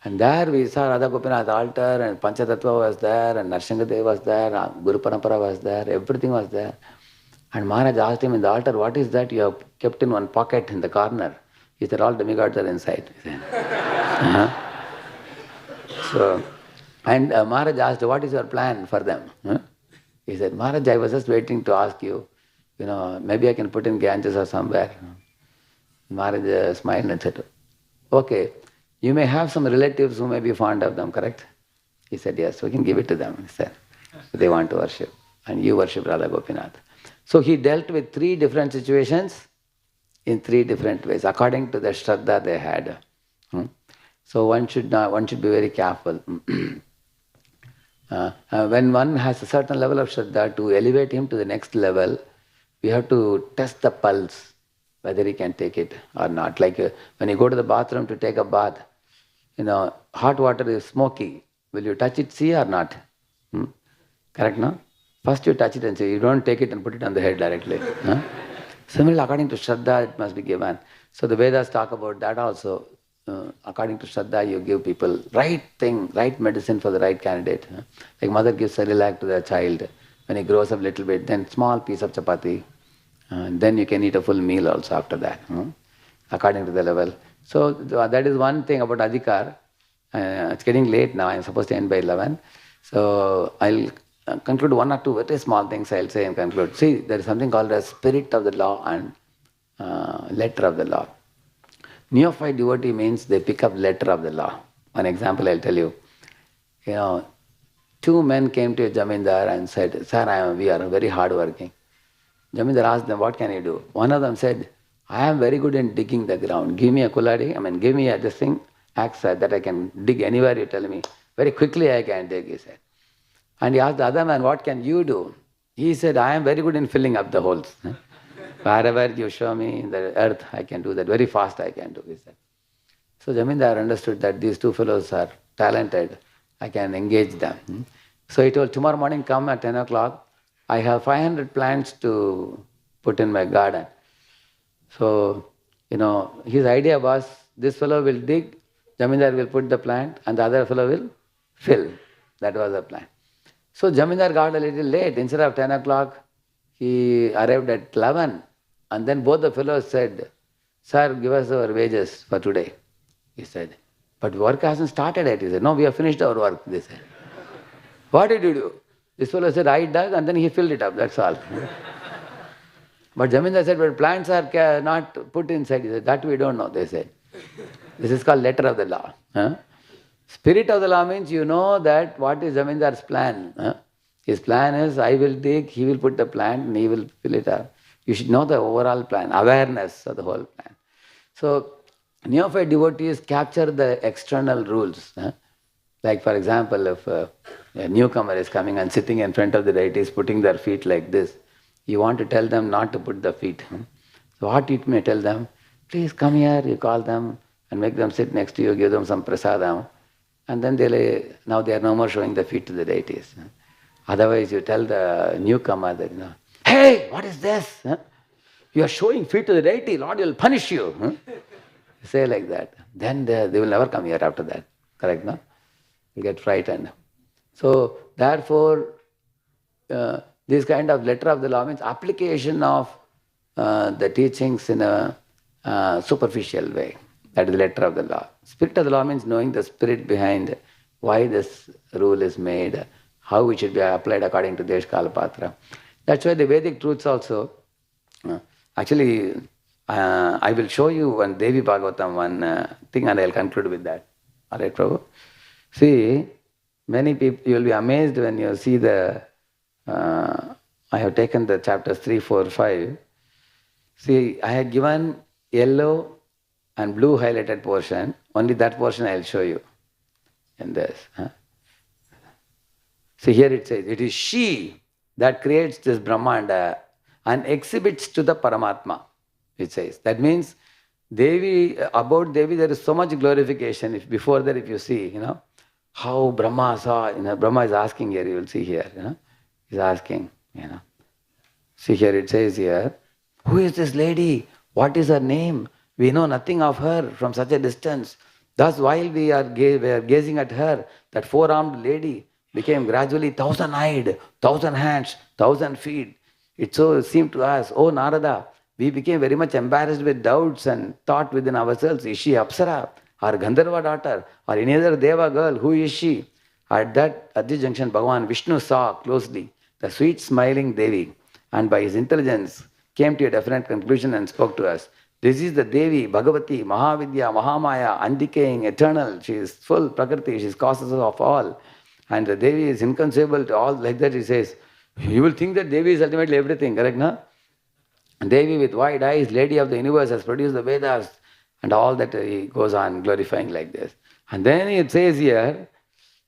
And there we saw Radha Gopinath altar, and Panchatattva was there, and Narsinghadev was there, Guru Parampara was there, everything was there. And Maharaj asked him in the altar, what is that you have kept in one pocket in the corner? He said, all demigods are inside. So, and Maharaj asked, what is your plan for them? He said, Maharaj, I was just waiting to ask you, maybe I can put in Ganges or somewhere. Maharaj smiled and said, okay, you may have some relatives who may be fond of them, correct? He said, yes, we can give it to them, he said. They want to worship, and you worship Radha Gopinath. So he dealt with 3 different situations in 3 different ways, according to the Shraddha they had. So one should be very careful. When one has a certain level of Shraddha, to elevate him to the next level, we have to test the pulse, whether he can take it or not. Like when you go to the bathroom to take a bath, hot water is smoky. Will you touch it, see or not? Correct, no? First you touch it and see. You don't take it and put it on the head directly. Similarly, according to Shraddha, it must be given. So the Vedas talk about that also. According to Shraddha, you give people right thing, right medicine for the right candidate. Like mother gives Cerelac to the child. When he grows up a little bit, then small piece of chapati. Then you can eat a full meal also after that, according to the level. So that is one thing about Adhikar. It's getting late now, I'm supposed to end by 11. So I'll conclude 1 or 2 very small things I'll say and conclude. See, there is something called as spirit of the law and letter of the law. Neophyte devotee means they pick up letter of the law. One example I'll tell you. 2 men came to a Jamindar and said, sir, we are very hard working. Jamindar asked them, what can you do? One of them said, I am very good in digging the ground. Give me a kuladi, give me this thing, axe that I can dig anywhere you tell me. Very quickly I can dig, he said. And he asked the other man, what can you do? He said, I am very good in filling up the holes. Wherever you show me in the earth, I can do that. Very fast I can do, he said. So Jamindar understood that these two fellows are talented. I can engage them. So he told, tomorrow morning come at 10 o'clock. I have 500 plants to put in my garden. So, his idea was, this fellow will dig, Jamindar will put the plant, and the other fellow will fill. That was the plan. So Jamindar got a little late. Instead of 10 o'clock, he arrived at 11. And then both the fellows said, sir, give us our wages for today. He said, but work hasn't started yet. He said, no, we have finished our work. They said, what did you do? This fellow said, I dug and then he filled it up, that's all. But Jamindar said, but plants are not put inside. He said, that we don't know, they said. This is called letter of the law. Spirit of the law means you know that what is Jamindar's plan. His plan is, I will dig, he will put the plant and he will fill it up. You should know the overall plan, awareness of the whole plan. So, neophyte devotees capture the external rules. Like for example, if a newcomer is coming and sitting in front of the deities, putting their feet like this, you want to tell them not to put the feet. So what you may tell them, please come here, you call them and make them sit next to you, give them some prasadam, and then now they are no more showing the feet to the deities. Otherwise you tell the newcomer that, hey, what is this? You are showing feet to the deity, Lord will punish you. Say like that. Then they will never come here after that. Correct, no? You get frightened. So, therefore, this kind of letter of the law means application of the teachings in a superficial way. That is the letter of the law. Spirit of the law means knowing the spirit behind why this rule is made, how it should be applied according to Desh Kala Patra. That's why the Vedic truths also, actually, I will show you one Devi Bhagavatam, one thing, and I'll conclude with that. Alright, Prabhu? See, many people, you will be amazed when you see I have taken the chapters 3, 4, 5. See, I have given yellow and blue highlighted portion. Only that portion I will show you in this. See, here it says, it is she that creates this Brahmanda and exhibits to the Paramatma, it says. That means, about Devi there is so much glorification. If before that, if you see, how Brahma saw, Brahma is asking here, you will see here, he's asking, See here, it says here, who is this lady? What is her name? We know nothing of her from such a distance. Thus, while we are gazing at her, that four-armed lady became gradually 1,000-eyed, 1,000 hands, 1,000 feet. It so seemed to us, oh Narada, we became very much embarrassed with doubts and thought within ourselves, is she Apsara, or Gandharva daughter, or any other Deva girl, who is she? At this junction, Bhagavan Vishnu saw closely the sweet smiling Devi, and by his intelligence came to a definite conclusion and spoke to us. This is the Devi, Bhagavati, Mahavidya, Mahamaya, undecaying, eternal. She is full Prakriti, she is causes of all. And the Devi is inconceivable to all. Like that he says, you will think that Devi is ultimately everything, correct, no? Devi with wide eyes, lady of the universe, has produced the Vedas, and all that he goes on glorifying like this. And then it says here,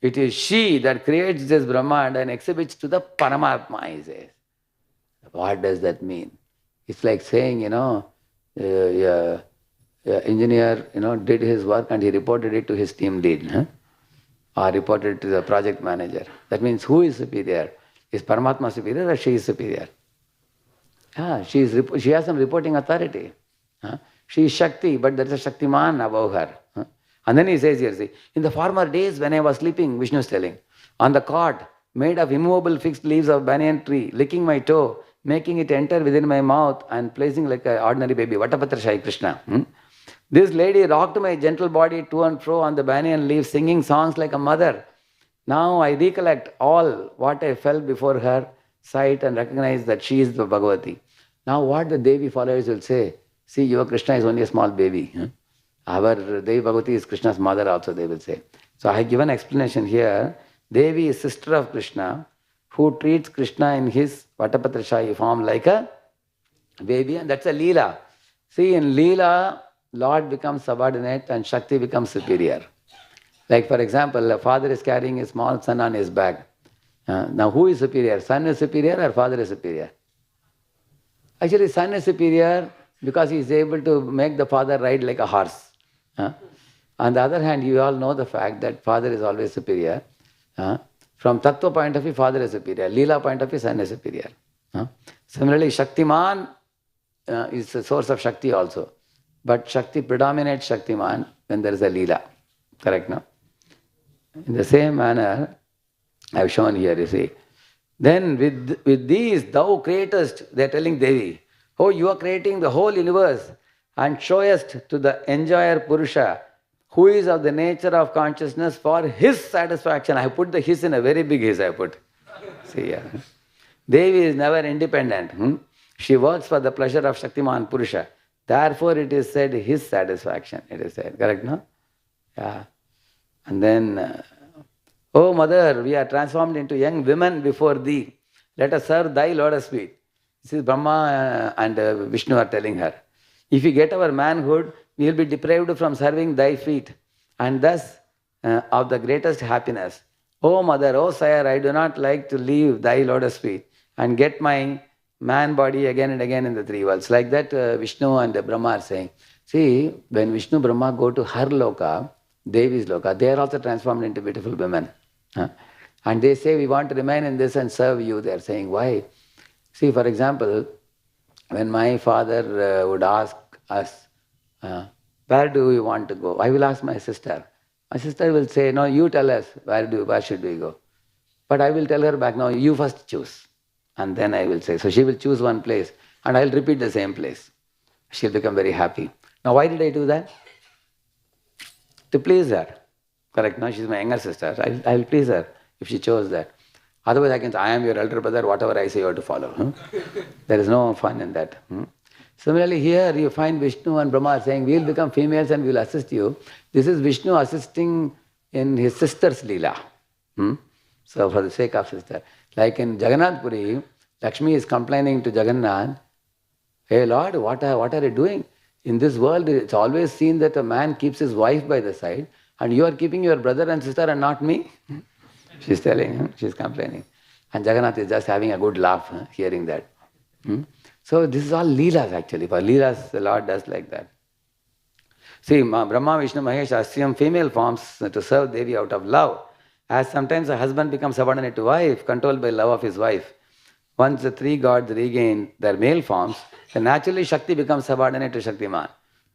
it is she that creates this Brahmanda and exhibits to the Paramatma, he says. What does that mean? It's like saying, engineer, did his work and he reported it to his team lead, or reported it to the project manager. That means who is superior? Is Paramatma superior or she is superior? She has some reporting authority. She is Shakti, but there is a Shaktiman above her. And then he says here, see, in the former days when I was sleeping, Vishnu is telling, on the cot made of immovable fixed leaves of banyan tree, licking my toe, making it enter within my mouth and placing like an ordinary baby, Vatapatra Shai Krishna. This lady rocked my gentle body to and fro on the banyan leaf, singing songs like a mother. Now I recollect all what I felt before her sight and recognize that she is the Bhagavati. Now what the Devi followers will say, see, your Krishna is only a small baby. Our Devi Bhagavati is Krishna's mother also, they will say. So I have given explanation here. Devi is sister of Krishna, who treats Krishna in his Vatapatra Shai form like a baby, and that's a Leela. See, in Leela, Lord becomes subordinate and Shakti becomes superior. Like for example, a father is carrying a small son on his back. Now who is superior? Son is superior or father is superior? Actually, son is superior because he is able to make the father ride like a horse. On the other hand, you all know the fact that father is always superior. From Tattva point of view, father is superior. Leela point of view, son is superior. Similarly, Shaktiman is the source of Shakti also. But Shakti predominates Shaktiman when there is a Leela. Correct, no? In the same manner, I have shown here, you see. Then with these, thou createst, they are telling Devi, oh, you are creating the whole universe and showest to the enjoyer Purusha, who is of the nature of consciousness for his satisfaction. I have put the his in a very big his, I have put. See, yeah. Devi is never independent. She works for the pleasure of Shaktiman Purusha. Therefore, it is said his satisfaction, it is said. Correct, no? Yeah. And then, oh mother, we are transformed into young women before thee. Let us serve thy lotus feet. This is Brahma and Vishnu are telling her. If we get our manhood, we will be deprived from serving thy feet, and thus of the greatest happiness. Oh mother, oh sire, I do not like to leave thy lotus feet and get my man body again and again in the three worlds. Like that Vishnu and Brahma are saying. See, when Vishnu Brahma go to her loka, Devi's loka, they are also transformed into beautiful women. And they say, we want to remain in this and serve you. They are saying, why? See, for example, when my father would ask us, where do we want to go? I will ask my sister. My sister will say, no, you tell us, where should we go? But I will tell her back, no, you first choose. And then I will say, so she will choose one place and I will repeat the same place. She'll become very happy. Now, why did I do that? To please her. Correct? Now she's my younger sister. I will please her if she chose that. Otherwise, I can say, I am your elder brother, whatever I say, you have to follow. There is no fun in that. Similarly, here you find Vishnu and Brahma saying, we will become females and we will assist you. This is Vishnu assisting in his sister's Leela. So, for the sake of sister. Like in Jagannath Puri, Lakshmi is complaining to Jagannath, hey Lord, what are you doing? In this world, it's always seen that a man keeps his wife by the side, and you are keeping your brother and sister and not me? She's telling, she's complaining. And Jagannath is just having a good laugh, hearing that. So this is all Leelas actually. For Leelas, the Lord does like that. See, Brahma, Vishnu, Mahesh assume female forms to serve Devi out of love. As sometimes a husband becomes subordinate to wife, controlled by love of his wife. Once the three gods regain their male forms, then naturally Shakti becomes subordinate to Shaktiman.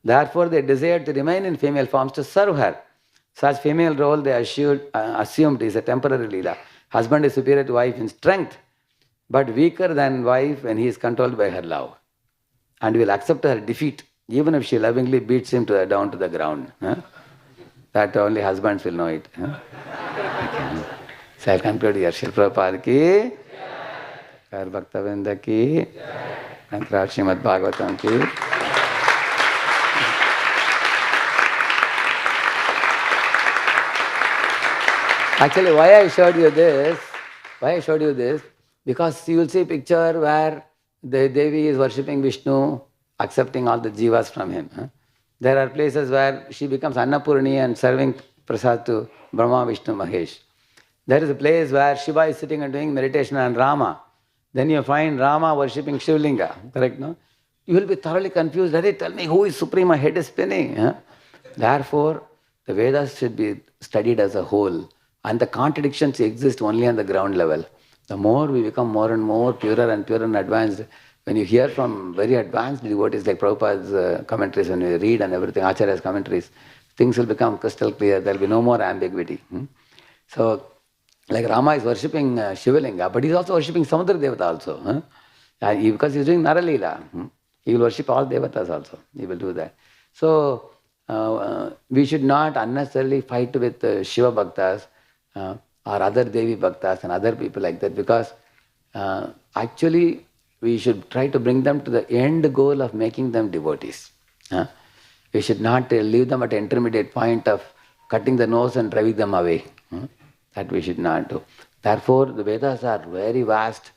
Therefore, they desired to remain in female forms to serve her. Such female role they assumed is a temporary leela. Husband is superior to wife in strength, but weaker than wife when he is controlled by her love. And will accept her defeat, even if she lovingly beats him down to the ground. That only husbands will know it. Okay. So I conclude here. Srila Prabhupada ki, Kar Bhaktavinda ki, and Srimad Bhagavatam ki. Actually, why I showed you this? Because you will see a picture where the Devi is worshipping Vishnu, accepting all the jivas from him. There are places where she becomes Annapurni and serving prasad to Brahma, Vishnu, Mahesh. There is a place where Shiva is sitting and doing meditation on Rama. Then you find Rama worshipping Shivlinga. Correct, no? You will be thoroughly confused. Tell me who is supreme, my head is spinning. Therefore, the Vedas should be studied as a whole. And the contradictions exist only on the ground level. The more we become more and more purer and advanced, when you hear from very advanced devotees like Prabhupada's commentaries, when you read and everything, Acharya's commentaries, things will become crystal clear. There will be no more ambiguity. So, like Rama is worshipping Shivalinga, but he is also worshipping Samudra Devata also. Because he is doing Naralila. He will worship all Devatas also. He will do that. So, we should not unnecessarily fight with Shiva Bhaktas or other Devi Bhaktas and other people like that, because actually we should try to bring them to the end goal of making them devotees. We should not leave them at an intermediate point of cutting the nose and driving them away. That we should not do. Therefore, the Vedas are very vast,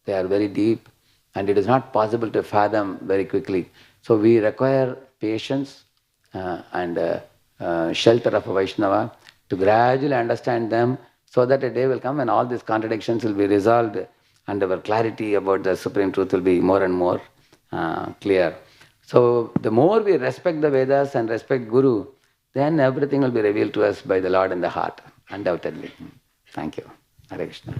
they are very deep, and it is not possible to fathom very quickly. So we require patience and shelter of a Vaishnava to gradually understand them, so that a day will come when all these contradictions will be resolved and our clarity about the Supreme Truth will be more and more clear. So the more we respect the Vedas and respect Guru, then everything will be revealed to us by the Lord in the heart, undoubtedly. Thank you. Hare Krishna.